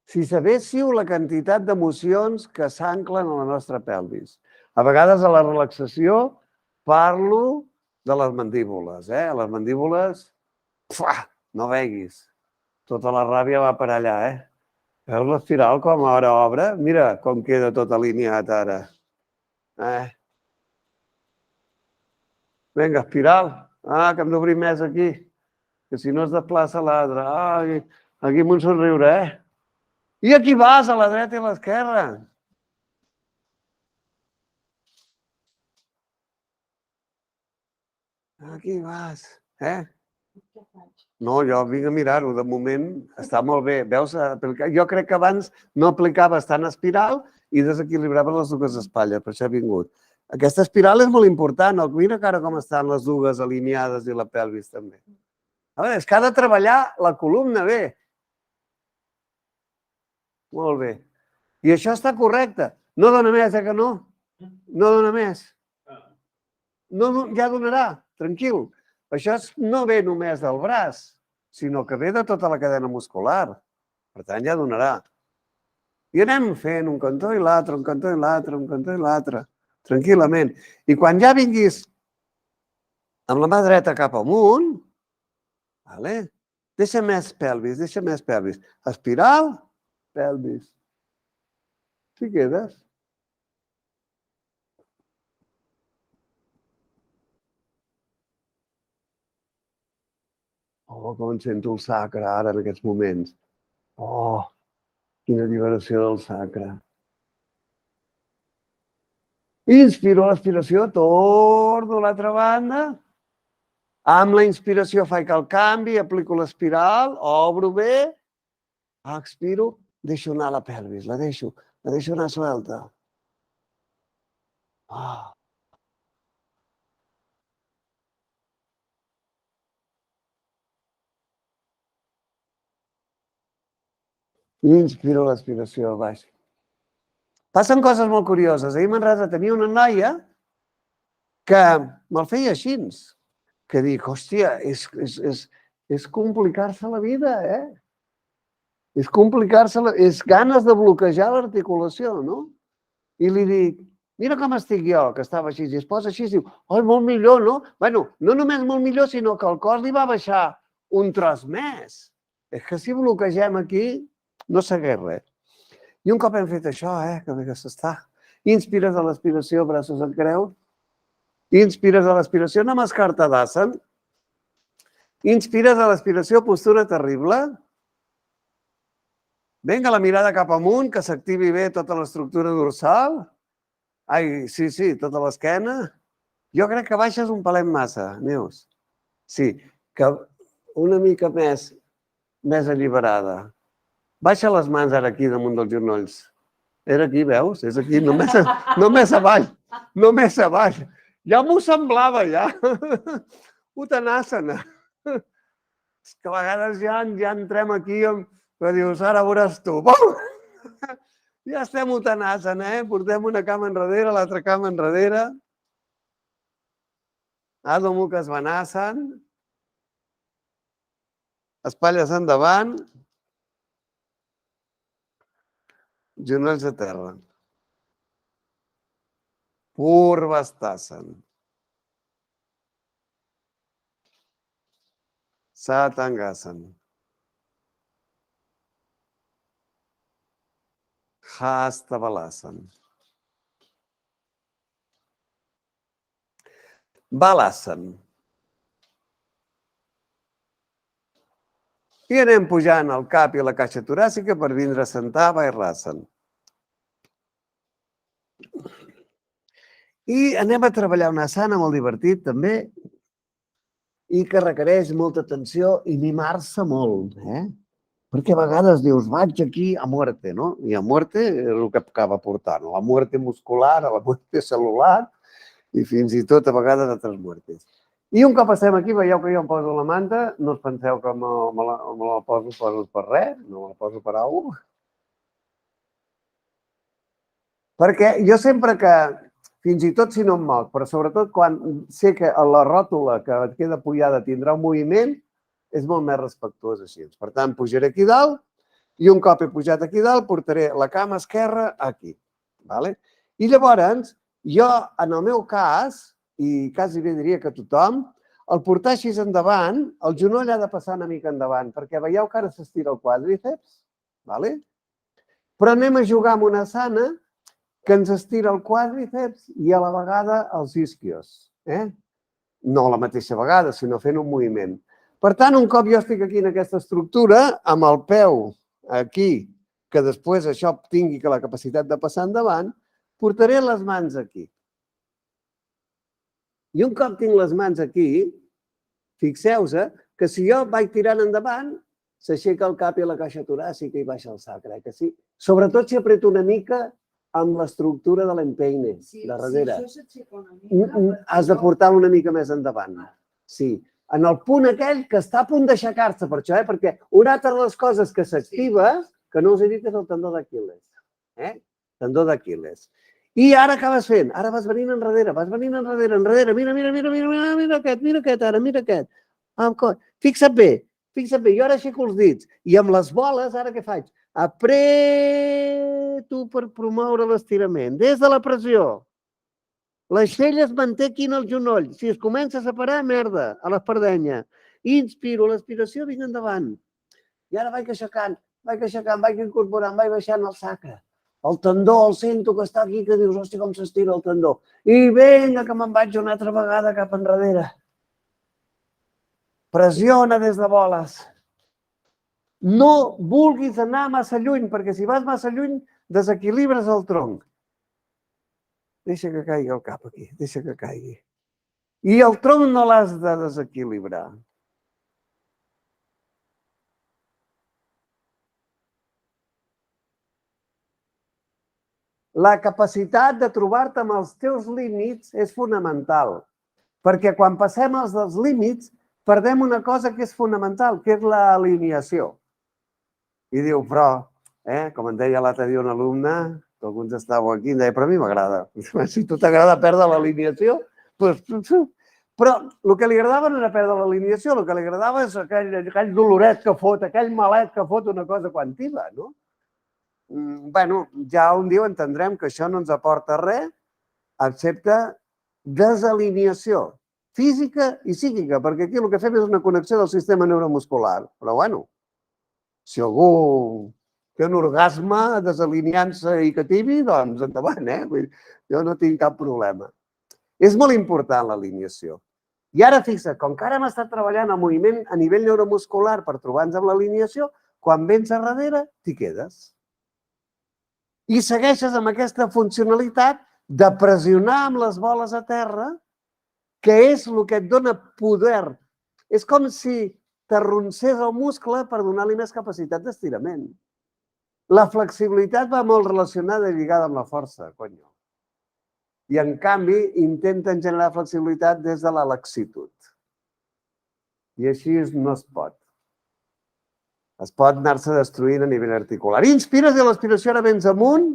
Si sabéssiu la quantitat d'emocions que s'anclen a la nostra pelvis. A vegades a la relaxació parlo de les mandíbules. A les mandíbules, no veguis. Tota la ràbia va per allà. Veus l'espiral com ara obre? Mira com queda tot alineat ara. Vinga, espiral. Que hem d'obrir més aquí. Que si no es desplaça l'altre. Aquí amb un somriure, I aquí vas, a la dreta i a l'esquerra. Aquí vas, No, jo vinc a mirar-ho. De moment està molt bé. Veus? Jo crec que abans no aplicaves tant espiral i desequilibraves les dues espatlles, per això he vingut. Aquesta espiral és molt important. Mira cara com estan les dues alineades i la pelvis també. És que ha de treballar la columna bé. Molt bé. I això està correcte. No dona més, que no? No dona més. No, ja donarà, tranquil. Això no ve només del braç, sinó que ve de tota la cadena muscular. Per tant, ja donarà. I anem fent un cantó i l'altre, un cantó i l'altre, un cantó i l'altre, tranquil·lament. I quan ja vinguis amb la mà dreta cap amunt, deixa més pelvis, Espiral, pelvis. Si quedes. Com em sento el sacre ara en aquests moments. Quina alliberació del sacre. Inspiro l'expiració, torno a l'altra banda. Amb la inspiració faig el canvi, aplico l'espiral, obro bé, expiro, deixo anar la pelvis, la deixo anar suelta. Inspiro l'expiració, baix. Passen coses molt curioses. Ahir a Manresa tenia una noia que me'l feia així, que dic, hòstia, és complicar-se la vida, És complicar-se, és ganes de bloquejar l'articulació, no? I li dic, mira com estic jo, que estava així, i es posa així i diu, molt millor, no? Bueno, no només molt millor, sinó que el cos li va baixar un tros més. És que si bloquegem aquí, no segueix res. I un cop hem fet això, que bé que s'està. Inspires a l'expiració, braços en creu. Inspires a l'expiració, Namaskar Tadasana. Inspires a l'expiració, postura terrible. Vinga, la mirada cap amunt, que s'activi bé tota l'estructura dorsal. Sí, tota l'esquena. Jo crec que baixes un palet massa, Neus. Sí, que una mica més alliberada. Baixa les mans ara aquí damunt dels genolls. Era aquí, veus? És aquí, només avall. Només avall. Ja m'ho semblava, ja. Uttanasana. És que a vegades ja entrem aquí que dius, ara veuràs tu. Ja estem Uttanasana, Portem una cama enrere, l'altra cama enrere. Adho Mukha Svanasana. Espatlles endavant. Genolls a terra. Purvastasana. Satangasana. Hasta Balasana. Balasana. I anem pujant el cap i la caixa toràcica per vindre a sentar Vairasana. I anem a treballar una asana molt divertit també i que requereix molta atenció i mimar-se molt. Perquè a vegades dius, vaig aquí a muerte, no? I a muerte és el que acaba portant, a la muerte muscular, a la muerte celular i fins i tot a vegades altres muertes. I un cop estem aquí, veieu que jo em poso la manta, no us penseu que me la poso per res, no me la poso per alguna cosa. Perquè jo sempre que, fins i tot si no em moc, però sobretot quan sé que la ròtula que et queda pujada tindrà un moviment, és molt més respectuós així. Per tant, pujaré aquí dalt i un cop he pujat aquí dalt portaré la cama esquerra aquí. I llavors, jo, en el meu cas, i quasi bé diria que tothom, el portar així endavant, el genoll ha de passar una mica endavant, perquè veieu que ara s'estira el quàdriceps, però anem a jugar amb una asana que ens estira el quàdriceps i a la vegada els isquios. No a la mateixa vegada, sinó fent un moviment. Per tant, un cop jo estic aquí en aquesta estructura, amb el peu aquí, que després això tingui la capacitat de passar endavant, portaré les mans aquí. I un cop tinc les mans aquí, fixeu-vos que si jo vaig tirant endavant, s'aixeca el cap i la caixa toràcica i baixa el sacre, que sí? Sobretot si apreto una mica amb l'estructura de l'empeine, de darrere. Si això s'aixeca una mica... Has de portar-lo una mica més endavant. Sí. En el punt aquell que està a punt d'aixecar-se per això, perquè una altra de les coses que s'activa, que no us he dit, és el tendó d'Aquil·les. Tendó d'Aquil·les. I ara què vas fent? Ara vas venint enrere, mira aquest, ara, mira aquest. Fixa't bé, jo ara aixeco els dits i amb les boles, ara què faig? Apreto per promoure l'estirament, des de la pressió. L'aixella es manté aquí en el genoll. Si es comença a separar, merda, a l'espardenya. Inspiro, l'aspiració, vinc endavant. I ara vaig aixecant, vaig incorporant, vaig baixant el sacre. El tendó, el sento que està aquí, que dius, hòstia, com s'estira el tendó. I vinga, que me'n vaig una altra vegada cap enrere. Pressiona des de boles. No vulguis anar massa lluny, perquè si vas massa lluny, desequilibres el tronc. Deixa que caigui el cap aquí, deixa que caigui. I el tronc no l'has de desequilibrar. La capacitat de trobar-te amb els teus límits és fonamental, perquè quan passem els dels límits perdem una cosa que és fonamental, que és l'alineació. I diu, però, com em deia l'altre dia un alumne, que alguns estàveu aquí, em deia, però a mi m'agrada. Si tu t'agrada perdre l'alineació, doncs... Però el que li agradava no era perdre l'alineació, el que li agradava és aquell doloret que fot, aquell malet que fot una cosa quantiva, no? Bé, ja un dia entendrem que això no ens aporta res, excepte desalineació física i psíquica, perquè aquí el que fem és una connexió del sistema neuromuscular. Però bueno, si algú té un orgasme desalineant-se i que tibi, doncs endavant, jo no tinc cap problema. És molt important l'alineació. I ara fixa't, com que ara hem estat treballant el moviment a nivell neuromuscular per trobar-nos amb l'alineació, quan vens a darrere, t'hi quedes. I segueixes amb aquesta funcionalitat de pressionar amb les boles a terra, que és el que et dona poder. És com si t'arroncés el muscle per donar-li més capacitat d'estirament. La flexibilitat va molt relacionada i lligada amb la força, conyo. I, en canvi, intenten generar flexibilitat des de la laxitud. I així no es pot. Es pot anar-se destruint a nivell articular. Inspires i l'aspiració ara vens amunt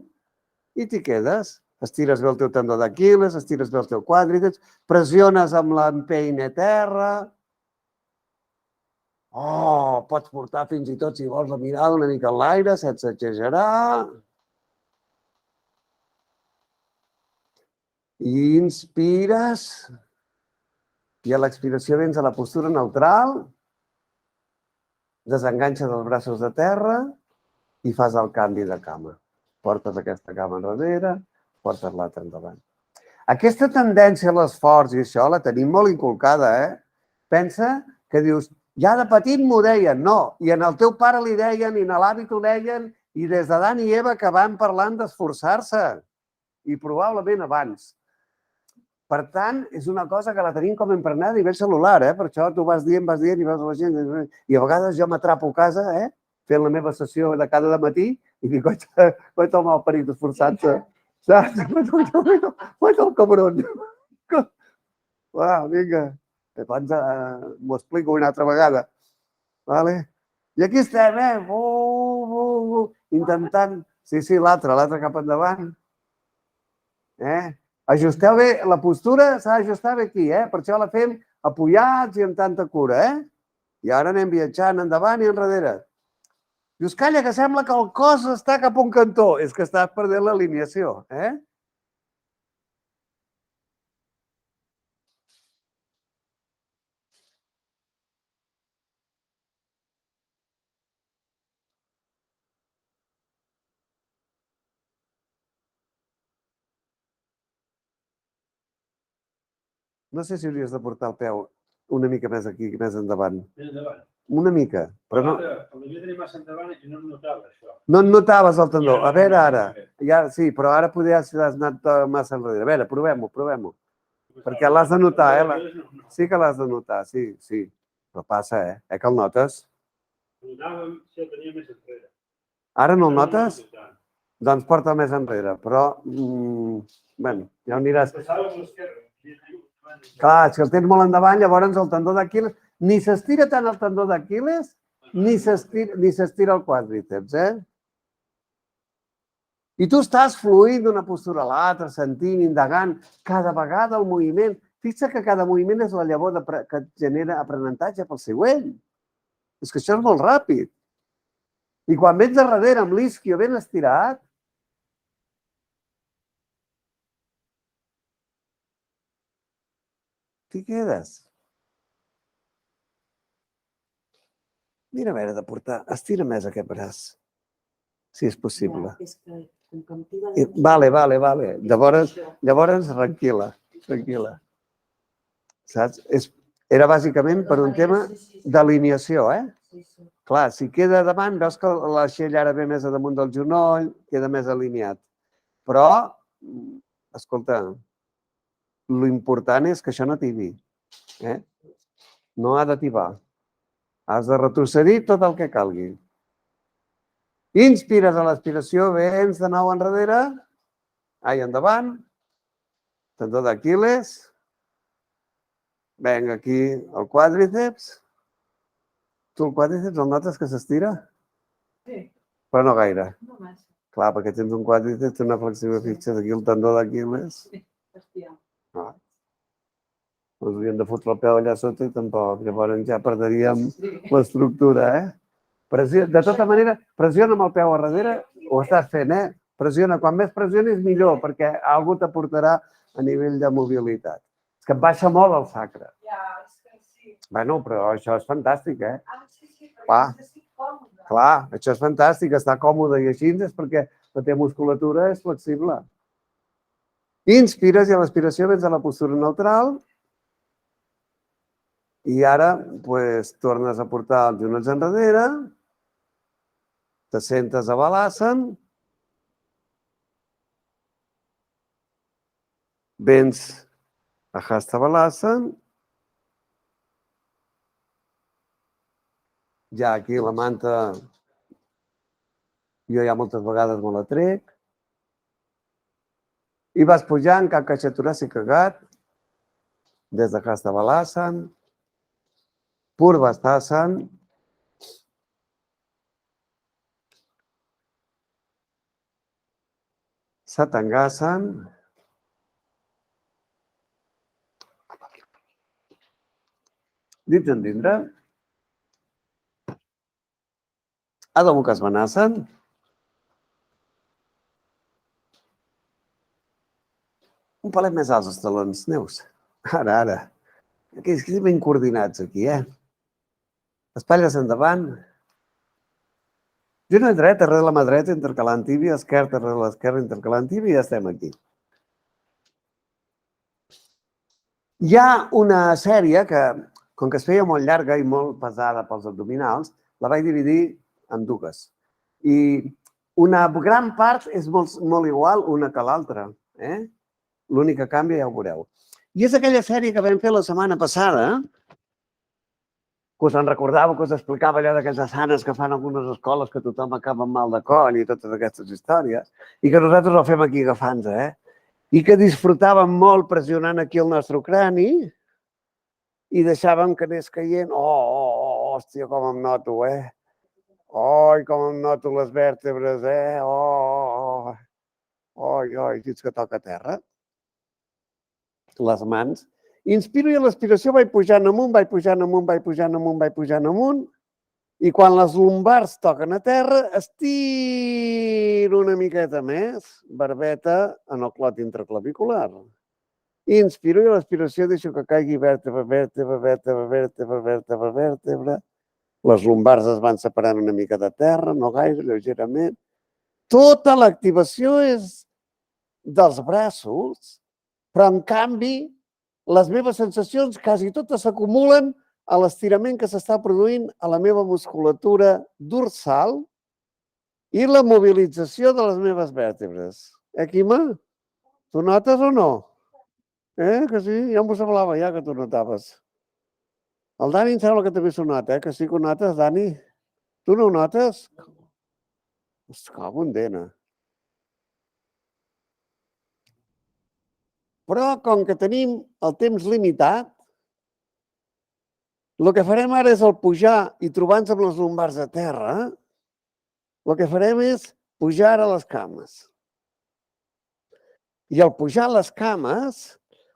i t'hi quedes. Estires bé el teu tendó d'Aquil·les, estires bé el teu quàdriceps, pressiones amb l'empeine a terra. Pots portar fins i tot, si vols, la mirada una mica en l'aire, sense exagerar. I inspires. I a l'expiració vens a la postura neutral. Desenganxes els braços de terra i fas el canvi de cama. Portes aquesta cama enrere, portes l'altra endavant. Aquesta tendència a l'esforç i això la tenim molt inculcada, Pensa que dius, ja de petit m'ho deien. No, i en el teu pare li deien, i en l'avi t'ho deien, i des d'Adam i Eva que van parlant d'esforçar-se. I probablement abans. Per tant, és una cosa que la tenim com emprenada a nivell celular, Per això tu vas dient i veus la gent, i a vegades jo m'atrapo a casa, fent la meva sessió de cada matí i dic, coi, el malparit esforçant-se, saps? Coi, el cabron. Va, vinga, abans m'ho explico una altra vegada. Vale? I aquí estem, intentant... Sí, l'altre cap endavant. Ajusteu bé, la postura s'ha d'ajustar bé aquí, per això la fem apoyats i amb tanta cura, I ara anem viatjant endavant i enrere. Dius, calla, que sembla que el cos està cap a un cantó. És que estàs perdent l'alineació, No sé si hauries de portar el peu una mica més aquí, més endavant. Més endavant. Una mica, però no... Potser tenia massa endavant i no em notava això. No et notaves el tendó. A veure ara. Sí, però ara poder has anat massa enrere. A veure, provem-ho. Perquè l'has de notar, Sí que l'has de notar, sí. Però passa, que el notes? Notàvem si el tenia més enrere. Ara no el notes? Doncs porta més enrere, però... Bueno, ja ho aniràs... Clar, si el tens molt endavant, llavors el tendó d'Aquil·les... Ni s'estira tant el tendó d'Aquil·les, ni s'estira el quàdriceps, I tu estàs fluint d'una postura a l'altra, sentint, indagant, cada vegada el moviment. Fixa't que cada moviment és la llavor que et genera aprenentatge pel següent. És que això és molt ràpid. I quan vens de darrere amb l'isquio ben estirat, t'hi quedes. Mira, a veure, de portar... Estira més aquest braç, si és possible. Vale. Llavors, tranquil·la. Saps? Era bàsicament per un tema d'alineació, Clar, si queda davant, veus que l'aixell ara ve més a damunt del genoll, queda més alineat. Però, escolta, l'important és que això no tibi. No ha de tibar. Has de retrocedir tot el que calgui. Inspires a l'aspiració, vens de nou enrere, endavant, tendó d'Aquil·les, vinga aquí el quàdriceps. Tu el quàdriceps el notes que s'estira? Sí. Però no gaire. No massa. Clar, perquè tens un quàdriceps, una flexió fixa d'aquí el tendó d'Aquil·les. Sí, hòstia. Ens hauríem de fotre el peu allà sota i tampoc. Llavors ja perderíem l'estructura, De tota manera, pressiona amb el peu a darrere, ho estàs fent, Pressiona. Quan més pressionis, millor, perquè algú t'aportarà a nivell de mobilitat. És que et baixa molt el sacre. Ja, és que sí. Bueno, però això és fantàstic, Sí, però estic còmode. Clar, això és fantàstic, estar còmode i així és perquè la teva musculatura és flexible. Inspires i a l'aspiració vens a la postura neutral i ara tornes a portar els genolls enrere, te sentes a Balasana, vens a Hasta Balasana, ja aquí la manta, jo ja moltes vegades me la trec, i vas pujant cap caixa toràcic cagat, des de Hasta Balasana, Purvasthasana, Satangasana, dits endintre, Adho Mukha Svanasana, un palet més alts els talons, Neus. Ara. Aquí estem ben coordinats aquí, Espatlles endavant. Genoll dret, darrere la mà dreta, intercalant tíbia, esquerra, darrere l'esquerra, intercalant tíbia, i ja estem aquí. Hi ha una sèrie que, com que es feia molt llarga i molt pesada pels abdominals, la vaig dividir en dues. I una gran part és molt igual una que l'altra. L'únic que canvia ja ho veureu. I és aquella sèrie que vam fer la setmana passada, que us en recordava, que us explicava allò d'aquelles asanes que fan algunes escoles que tothom acaba amb mal de coll i totes aquestes històries, i que nosaltres ho fem aquí agafant-nos, i que disfrutàvem molt pressionant aquí el nostre crani i deixàvem que anés caient. Hòstia, com em noto, Oi, com em noto les vèrtebres, Oi, fins que toca terra. Les mans. Inspiro i a l'aspiració vaig pujant amunt, vaig pujant amunt, vaig pujant amunt, vaig pujant amunt, i quan les lumbars toquen a terra, estiro una miqueta més, barbeta en el clot intraclavicular. Inspiro i a l'aspiració deixo que caigui vèrtebra, vèrtebra, vèrtebra, vèrtebra, vèrtebra, vèrtebra. Les lumbars es van separant una mica de terra, no gaire, lleugerament. Tota l'activació és dels braços, però en canvi les meves sensacions quasi totes s'acumulen a l'estirament que s'està produint a la meva musculatura dorsal i la mobilització de les meves vèrtebres. Quima? Tu notes o no? Que sí? Ja m'ho semblava ja que tu notaves. El Dani em sembla que també s'ho nota, que sí que ho notes, Dani? Tu no ho notes? Es cago en dena. Però, com que tenim el temps limitat, el que farem ara és el pujar i trobar-nos amb les lumbars a terra, el que farem és pujar a les cames. I al pujar a les cames,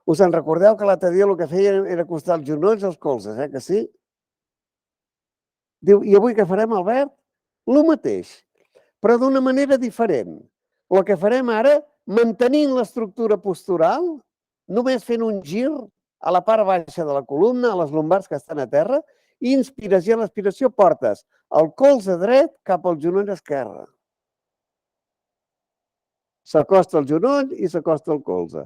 us en recordeu que l'altre dia el que feia era acostar els genolls als colzes, que sí? Diu, i avui què farem, Albert? El mateix, però d'una manera diferent. El que farem ara, mantenint l'estructura postural, només fent un gir a la part baixa de la columna, a les lumbars que estan a terra, i inspires i a l'expiració portes el colze dret cap al genoll esquerre. S'acosta el genoll i s'acosta el colze.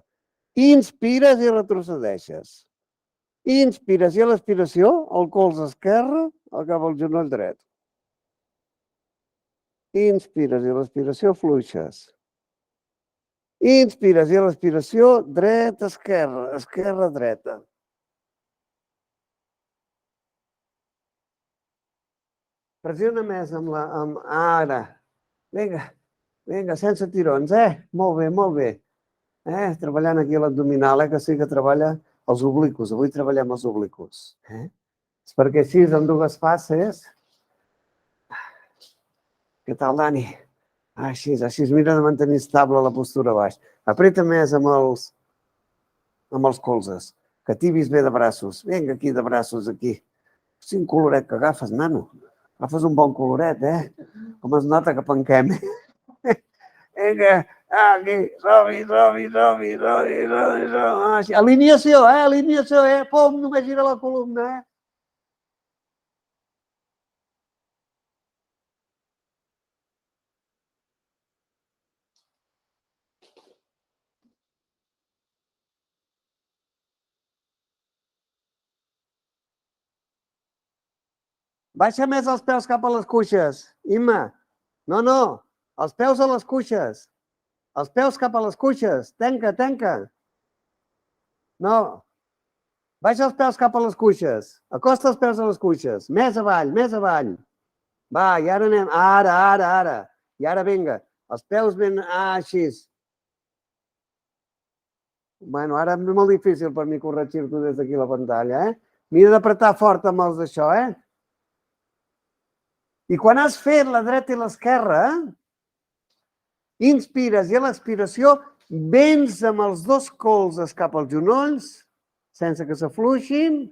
Inspires i retrocedeixes. Inspires i a l'expiració, el colze esquerre cap al genoll dret. Inspires i a l'expiració fluixes. Inspires i a l'expiració, dreta, esquerra, esquerra, dreta. Pressiona més amb la... Ara. Vinga, sense tirons, Molt bé, molt bé. Treballant aquí a l'abdominal, que sí que treballa els obliqus. Avui treballem els obliqus. És perquè així, amb dues fases... Què tal, Dani? Així, mira de mantenir estable la postura baix. Apreta més amb els colzes, que tibis bé de braços. Vinga, aquí de braços, aquí. Quin coloret que agafes, nano. Agafes un bon coloret, Com es nota que penquem. Vinga, aquí, som-hi. Alineació, alineació, Pum, només gira la columna, Baixa més els peus cap a les cuixes, Imma. No, els peus a les cuixes. Els peus cap a les cuixes. Tanca. No. Baixa els peus cap a les cuixes. Acosta els peus a les cuixes. Més avall. Va, i ara anem. Ara. I ara vinga. Els peus ben així. Bueno, ara és molt difícil per mi corregir-t'ho des d'aquí la pantalla, Mira d'apretar fort amb els d'això, I quan has fet la dreta i l'esquerra, inspires i a l'expiració vens amb els dos colzes cap als genolls, sense que s'afluixin,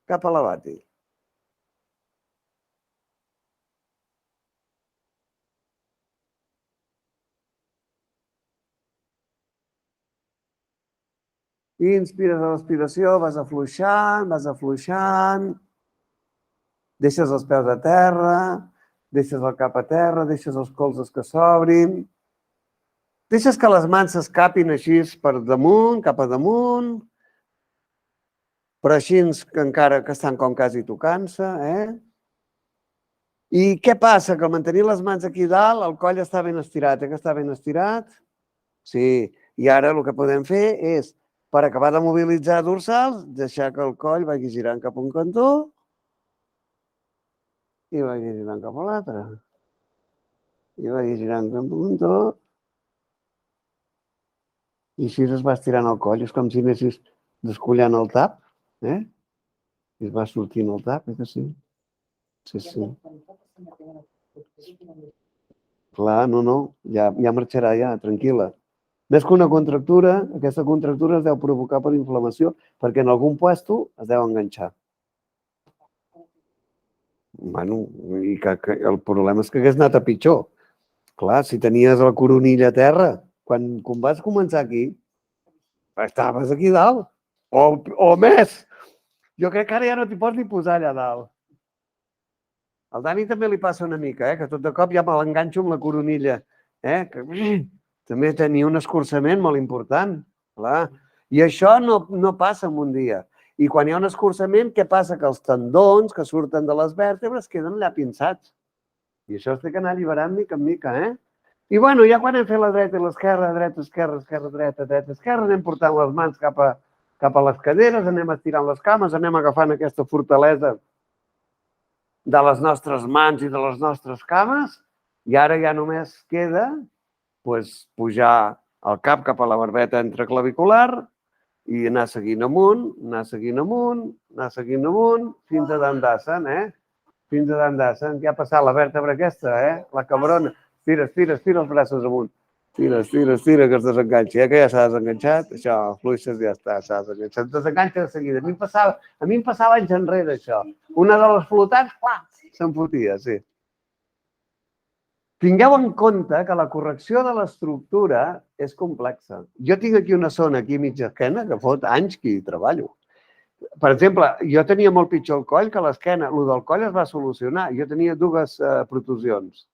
cap a la bati. Inspires a l'expiració, vas afluixant, deixes els peus a terra, deixes el cap a terra, deixes els colzes que s'obrin, deixes que les mans s'escapin així per damunt, cap a damunt, però així que encara que estan com quasi tocant-se, I què passa? Que al mantenir les mans aquí dalt, el coll està ben estirat, que està ben estirat? Sí, i ara el que podem fer és, per acabar de mobilitzar dorsals, deixar que el coll vagi girant cap a un cantó i vagi girant cap a l'altre. I vagi girant cap a un tot. I així es va estirant el coll. És com si anessis descollant el tap, I es va sortint el tap, que sí? Sí, sí. Clar, no, ja marxarà, ja, tranquil·la. Més que una contractura, aquesta contractura es deu provocar per inflamació, perquè en algun puesto es deu enganxar. Bueno, i que el problema és que hagués anat a pitjor. Clar, si tenies la coronilla a terra, quan vas començar aquí, estaves aquí dalt. O més. Jo crec que ara ja no t'hi pots ni posar allà dalt. Al Dani també li passa una mica, que tot de cop ja me l'enganxo amb la coronilla. Que també tenia un escurçament molt important. Clar. I això no passa en un dia. I quan hi ha un escurçament, què passa? Que els tendons que surten de les vèrtebres queden allà pinçats. I això es té que anar alliberant mica en mica, I bueno, ja quan hem fet la dreta i l'esquerra, dreta, esquerra, esquerra, dreta, dreta, esquerra, anem portant les mans cap a les caderes, anem estirant les cames, anem agafant aquesta fortalesa de les nostres mans i de les nostres cames, i ara ja només queda pujar el cap cap a la barbeta entreclavicular i anar seguint amunt, anar seguint amunt, anar seguint amunt, fins a Dandasana, Fins a Dandasana, que ha passat la vèrtebra aquesta, La cabrona. Estira els braços amunt. Estira, que es desenganxi. Que ja s'ha desenganxat, això, fluixes, ja està, s'ha desenganxat. Desenganxa de seguida. A mi em passava anys enrere, això. Una de les flotants, clar, se'n fotia, sí. Tingueu en compte que la correcció de l'estructura és complexa. Jo tinc aquí una zona, aquí mitja esquena, que fot anys que hi treballo. Per exemple, jo tenia molt pitjor el coll que l'esquena. El del coll es va solucionar. Jo tenia dues protusions.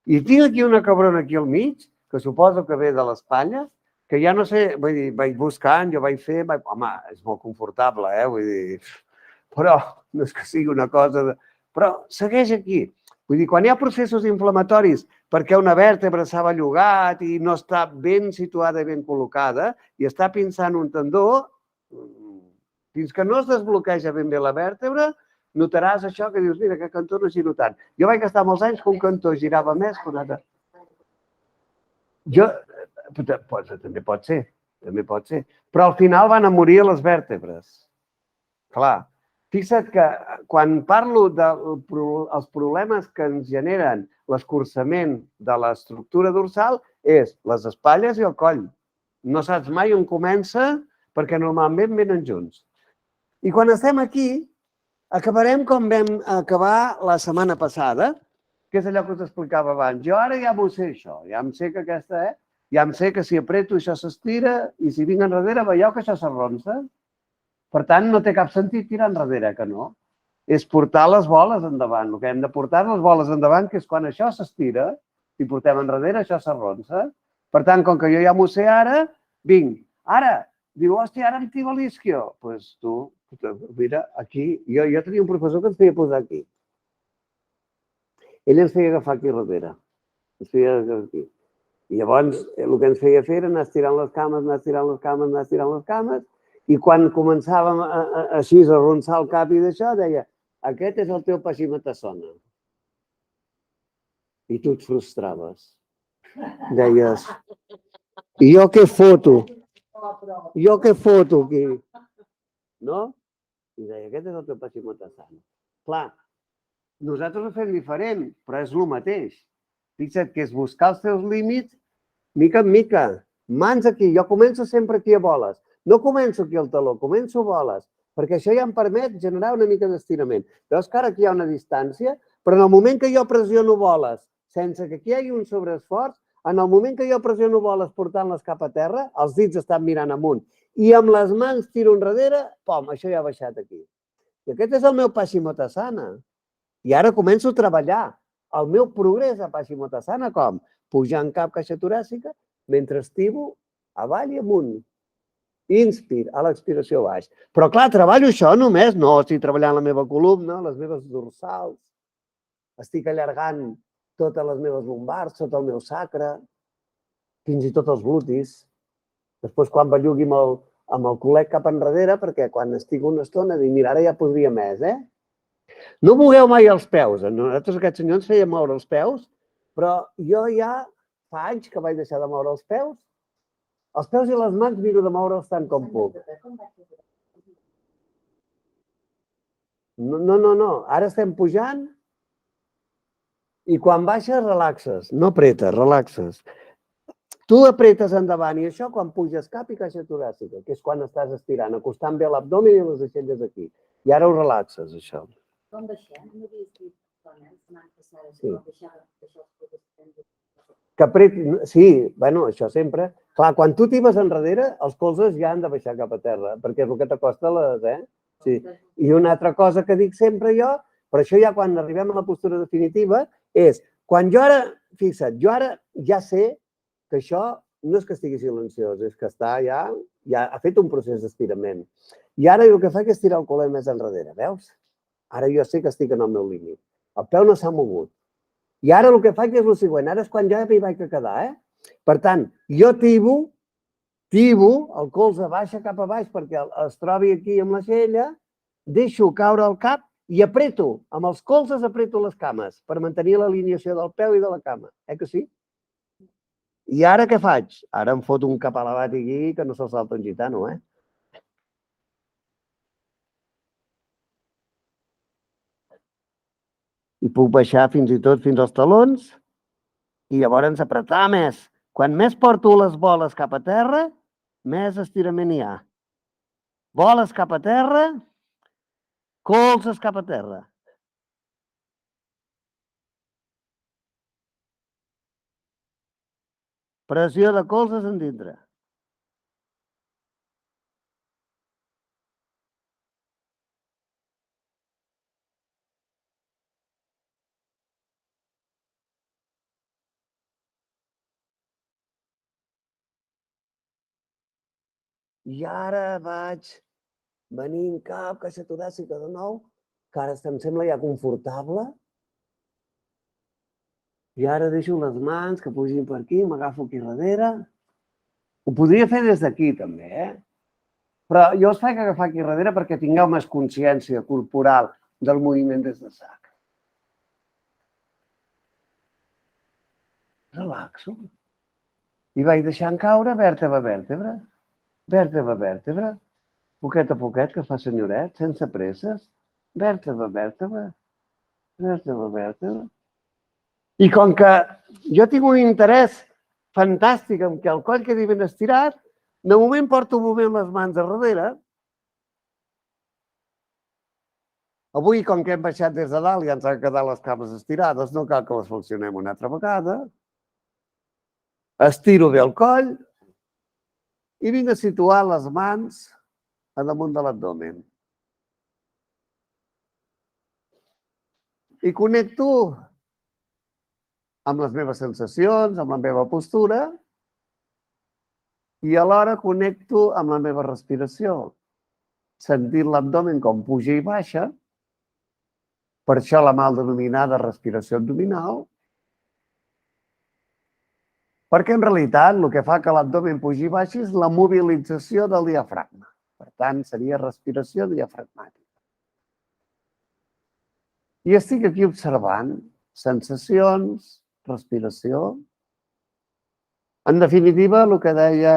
I tinc aquí una cabrona aquí al mig, que suposo que ve de l'espatlla, que ja no sé, vull dir, vaig buscant, jo vaig fer... Home, és molt confortable, vull dir... Però no és que sigui una cosa... Però segueix aquí. Vull dir, quan hi ha processos inflamatoris perquè una vèrtebra s'ha bellugat i no està ben situada i ben col·locada i està pinçant un tendó, fins que no es desbloqueja ben bé la vèrtebra, notaràs això que dius, mira, aquest cantó no giro tant. Jo vaig estar molts anys que un cantó girava més que un altre. També pot ser. Però al final van a morir les vèrtebres. Clar, fixa't que quan parlo dels problemes que ens generen l'escurçament de l'estructura dorsal és les espatlles i el coll. No saps mai on comença perquè normalment venen junts. I quan estem aquí, acabarem com vam acabar la setmana passada, que és allò que us explicava abans. Jo ara ja m'ho sé, això. Ja em sé que aquesta, ja em sé que si apreto això s'estira i si vinc enrere veieu que això s'arronsa. Per tant, no té cap sentit tirar enrere, que no. És portar les boles endavant. El que hem de portar les boles endavant, que és quan això s'estira i portem enrere, això s'arronsa. Per tant, com que jo ja m'ho sé ara, vinc. Ara, diu, hòstia, ara em tiro l'isquio. Doncs tu, mira, aquí, jo tenia un professor que ens feia posar aquí. Ell ens feia agafar aquí darrere. Ens feia agafar aquí. I llavors el que ens feia fer era anar estirant les cames, anar estirant les cames, anar estirant les cames, i quan començàvem així a arronsar el cap i d'això, deia, aquest és el teu Paschimottanasana. I tu et frustraves. Deies, i jo què foto? Jo què foto aquí? No? I deia, aquest és el teu Paschimottanasana. Clar, nosaltres ho fem diferent, però és el mateix. Fixa't que és buscar els teus límits mica en mica. Mans aquí. Jo començo sempre aquí a boles. No començo aquí al taló, començo a boles, perquè això ja em permet generar una mica d'estirament. Veus que ara aquí hi ha una distància, però en el moment que jo pressiono boles sense que aquí hi hagi un sobreesforç, en el moment que jo pressiono boles portant-les cap a terra, els dits estan mirant amunt, i amb les mans tiro enrere, pom, això ja ha baixat aquí. I aquest és el meu Paschimottanasana. I ara començo a treballar el meu progrés a Paschimottanasana com? Pujant cap caixa toràcica, mentre estivo avall i amunt. Inspir, a l'expiració baix. Però clar, treballo això només, no estic treballant la meva columna, les meves dorsals, estic allargant totes les meves lumbars, tot el meu sacre, fins i tot els glutis. Després quan bellugui amb el col·leg cap enrere, perquè quan estic una estona dic, mira, ara ja podria més, No mogueu mai els peus. Nosaltres aquest senyor ens feia moure els peus, però jo ja fa anys que vaig deixar de moure els peus. Els peus i les mans miro de moure'ls tant com puc. No. Ara estem pujant i quan baixes relaxes. No apretes, relaxes. Tu apretes endavant i això quan puges cap i caixa toràcica, que és quan estàs estirant, acostant bé l'abdomen i les aixelles aquí. I ara ho relaxes, això. Com baixem? No havies dit, dona, la setmana passada, Sí. com baixar els colzes. Que apreti... Sí, bueno, això sempre. Clar, quan tu t'hi vas enrere, els colzes ja han de baixar cap a terra, perquè és el que t'acosta les... Sí. I una altra cosa que dic sempre jo, però això ja quan arribem a la postura definitiva, és quan jo ara, fixa't, jo ara ja sé que això no és que estigui silenciós, és que està ja ha fet un procés d'estirament. I ara el que faig és tirar el culet més enrere, veus? Ara jo sé que estic en el meu límit. El peu no s'ha mogut. I ara el que faig és el següent, ara és quan ja m'hi vaig a quedar, Per tant, jo tibo, el colze baixa cap a baix perquè es trobi aquí amb l'aixella, deixo caure el cap i apreto, amb els colzes apreto les cames per mantenir l'alineació del peu i de la cama. Que sí? I ara què faig? Ara em foto un cap elevat aquí que no se'l salta un gitano, I puc baixar fins i tot fins als talons i llavors apretar més. Quan més porto les boles cap a terra, més estirament hi ha. Boles cap a terra, colzes cap a terra. Pressió de colzes en dintre. I ara vaig venint cap, caixa toràcica de nou, que ara em sembla ja confortable. I ara deixo les mans que pugin per aquí, m'agafo aquí darrere. Ho podria fer des d'aquí també, Però jo els faig agafar aquí darrere perquè tingueu més consciència corporal del moviment des de sac. Relaxo. I vaig deixant caure vèrtebra a vèrtebra. Vèrtebra a vèrtebra. Poquet a poquet, que fa senyoret, sense presses. Vèrtebra a vèrtebra. Vèrtebra a vèrtebra. I com que jo tinc un interès fantàstic en que el coll quedi ben estirat, de moment porto movent les mans a darrere. Avui, com que hem baixat des de dalt i ens han quedat les cames estirades, no cal que les flexionem una altra vegada. Estiro bé el coll i vinc a situar les mans a damunt de l'abdomen. I connecto amb les meves sensacions, amb la meva postura, i alhora connecto amb la meva respiració, sentint l'abdomen com puja i baixa, per això la mal denominada respiració abdominal, perquè en realitat el que fa que l'abdomen pugi i baixi és la mobilització del diafragma. Per tant, seria respiració diafragmàtica. I estic aquí observant sensacions, respiració. En definitiva, el que deia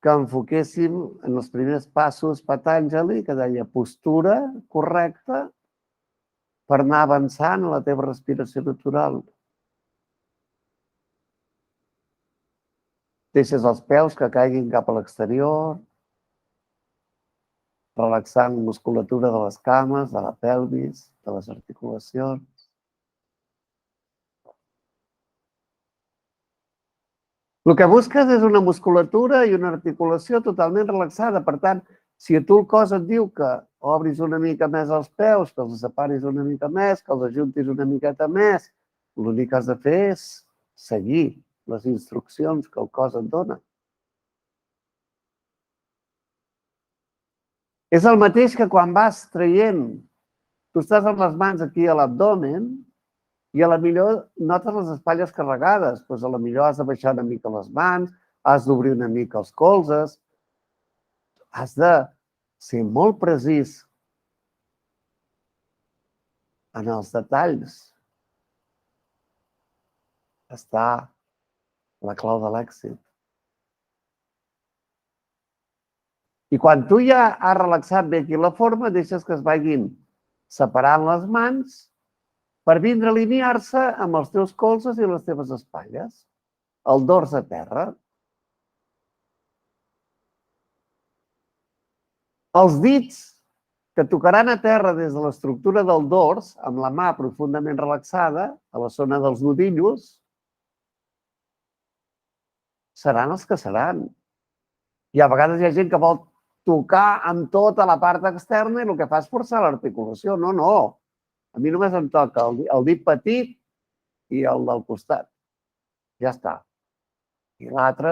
que enfoquéssim en els primers passos Patanjali, que deia postura correcta per anar avançant a la teva respiració natural. Deixes els peus que caiguin cap a l'exterior, relaxant musculatura de les cames, de la pelvis, de les articulacions. El que busques és una musculatura i una articulació totalment relaxada. Per tant, si a tu el cos et diu que obris una mica més els peus, que els separis una mica més, que els ajuntis una miqueta més, l'únic que has de fer és seguir les instruccions que el cos et dona. És el mateix que quan vas traient, tu estàs amb les mans aquí a l'abdomen i a la millor notes les espatlles carregades, doncs a la millor has de baixar una mica les mans, has d'obrir una mica els colzes, has de ser molt precís en els detalls està la clau de l'èxit. I quan tu ja has relaxat bé aquí la forma, deixes que es vagin separant les mans per vindre a alinear-se amb els teus colzes i les teves espatlles. El dors a terra. Els dits que tocaran a terra des de l'estructura del dors, amb la mà profundament relaxada, a la zona dels nudillos, seran els que seran. I a vegades hi ha gent que vol tocar amb tota la part externa i el que fa és forçar l'articulació. No, no. A mi només em toca el dit petit i el del costat. Ja està. I l'altre,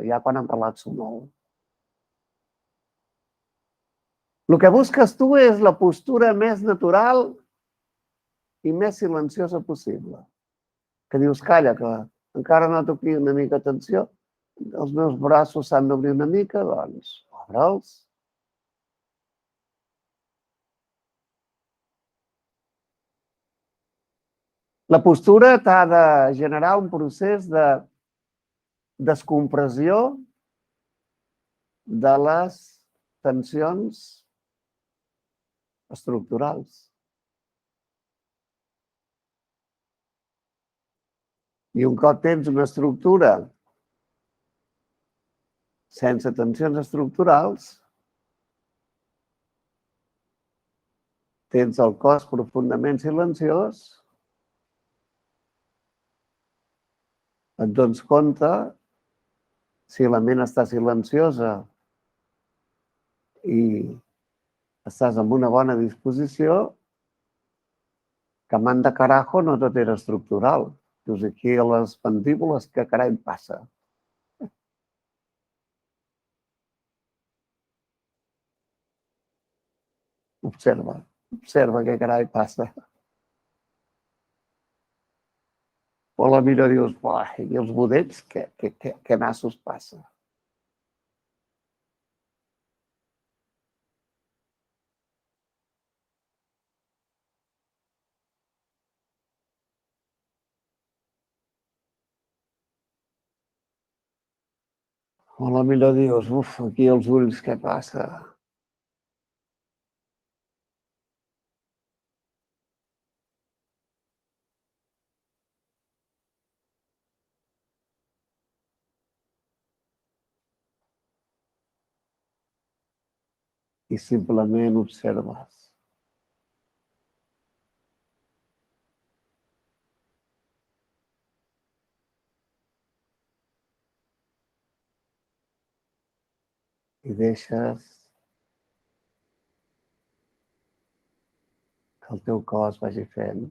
ja quan em relaxo molt. El que busques tu és la postura més natural i més silenciosa possible. Que dius, calla, que encara noto aquí una mica tensió, els meus braços s'han d'obrir una mica, doncs obre'ls. La postura t'ha de generar un procés de descompressió de les tensions estructurals. I un cop tens una estructura sense tensions estructurals, tens el cos profundament silenciós, et dones compte, si la ment està silenciosa i estàs en una bona disposició, que manda carajo no tot era estructural. Dius, aquí a les mandíbules, què carai em passa? Observa què carai passa. O la mira i dius, i els budells, què nassos passa? O la mira i dius, aquí els ulls, què passa? I simplement observes. I deixes que el teu cos vagi fent.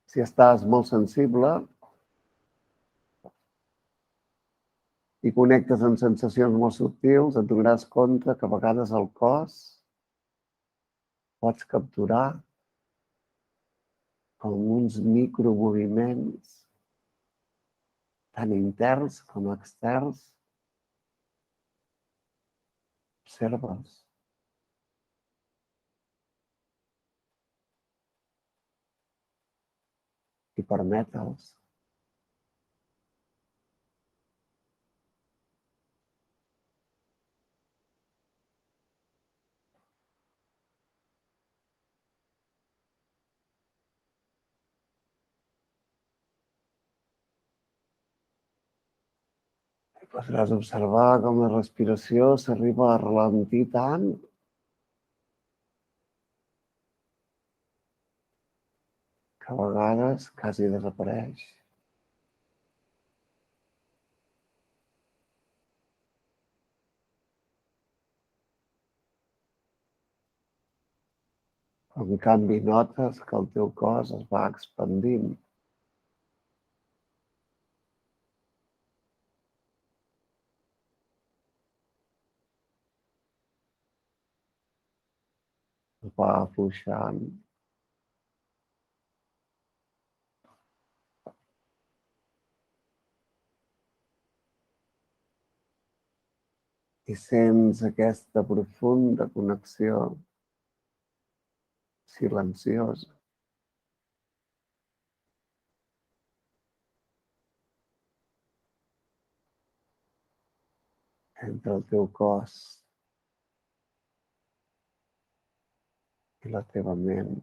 Si estàs molt sensible i connectes amb sensacions molt subtils, et donaràs compte que a vegades el cos pots capturar com uns micromoviments tant interns com externs. Observes. I permeta'ls. Podràs observar com la respiració s'arriba a ralentir tant que a vegades quasi desapareix. En canvi, notes que el teu cos es va expandint. Es va afluixant. I sents aquesta profunda connexió silenciosa entre el teu cos i la teva ment.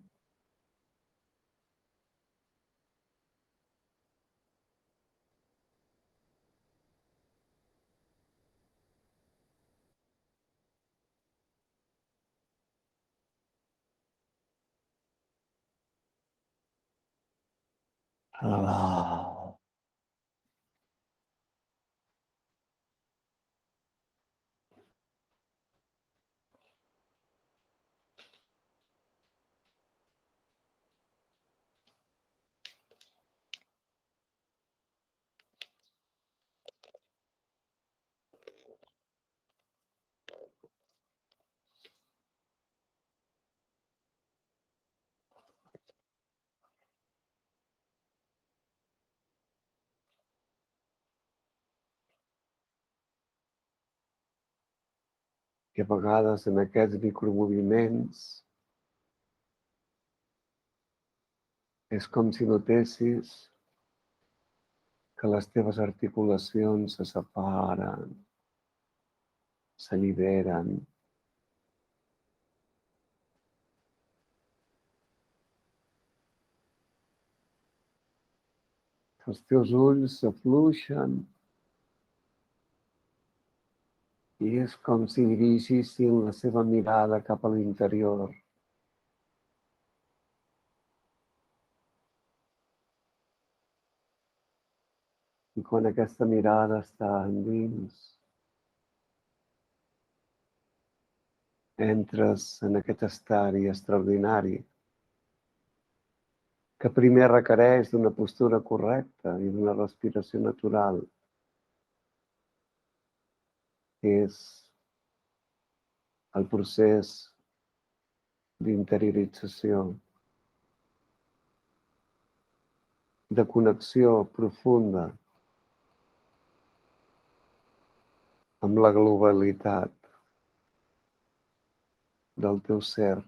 Ah. I a vegades en aquests micromoviments és com si notessis que les teves articulacions se separen, s'alliberen, que els teus ulls s'afluixen i és com si dirigissin la seva mirada cap a l'interior. I quan aquesta mirada està endins, entres en aquest estadi extraordinari que primer requereix d'una postura correcta i d'una respiració natural. És el procés d'interiorització, de connexió profunda amb la globalitat del teu ser.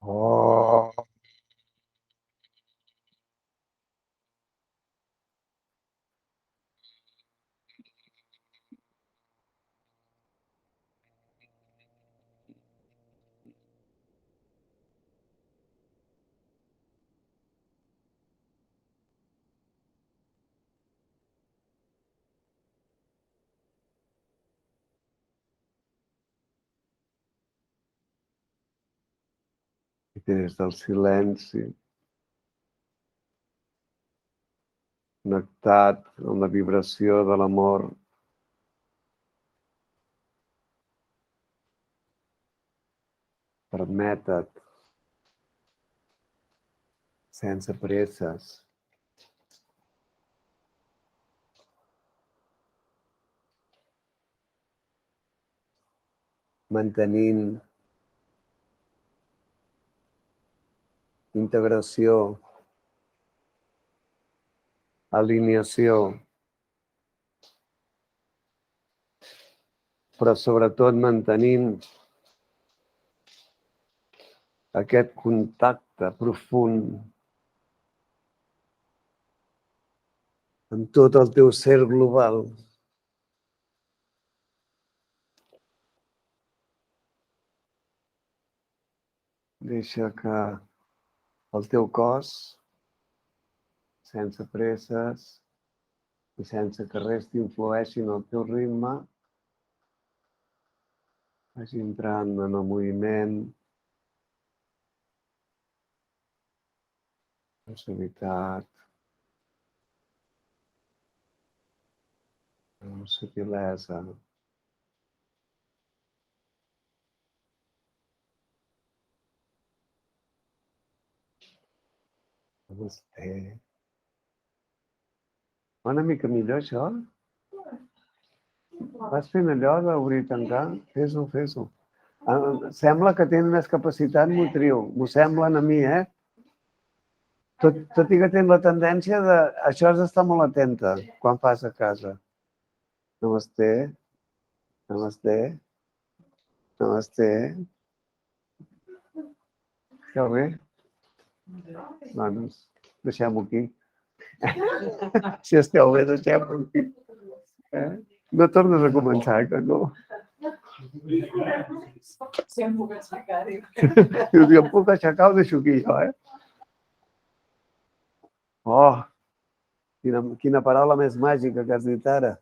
Oh! I des del silenci, connectat amb la vibració de l'amor, permeta't, sense presses, mantenint integració, alineació, però sobretot mantenint aquest contacte profund amb tot el teu ser global. Deixa que el teu cos, sense presses i sense que res t'influeixi en el teu ritme, Vagi entrant en el moviment. Amb suavitat. Amb sutilesa. Namasté. Una mica millor, això? Vas fent allò d'obrir i tancar? Fes-ho, fes-ho. Sembla que tens més capacitat motriu. M'ho semblen a mi, eh? Tot i que tens la tendència de... Això has d'estar molt atenta quan fas a casa. Namasté. Namasté. Namasté. Esteu bé? Doncs deixem-ho aquí. Si esteu bé, deixem-ho aquí. No tornes a començar, que no? Si em puc aixecar, dic. Si em puc aixecar, ho deixo aquí, jo, eh? Oh, quina paraula més màgica que has dit ara.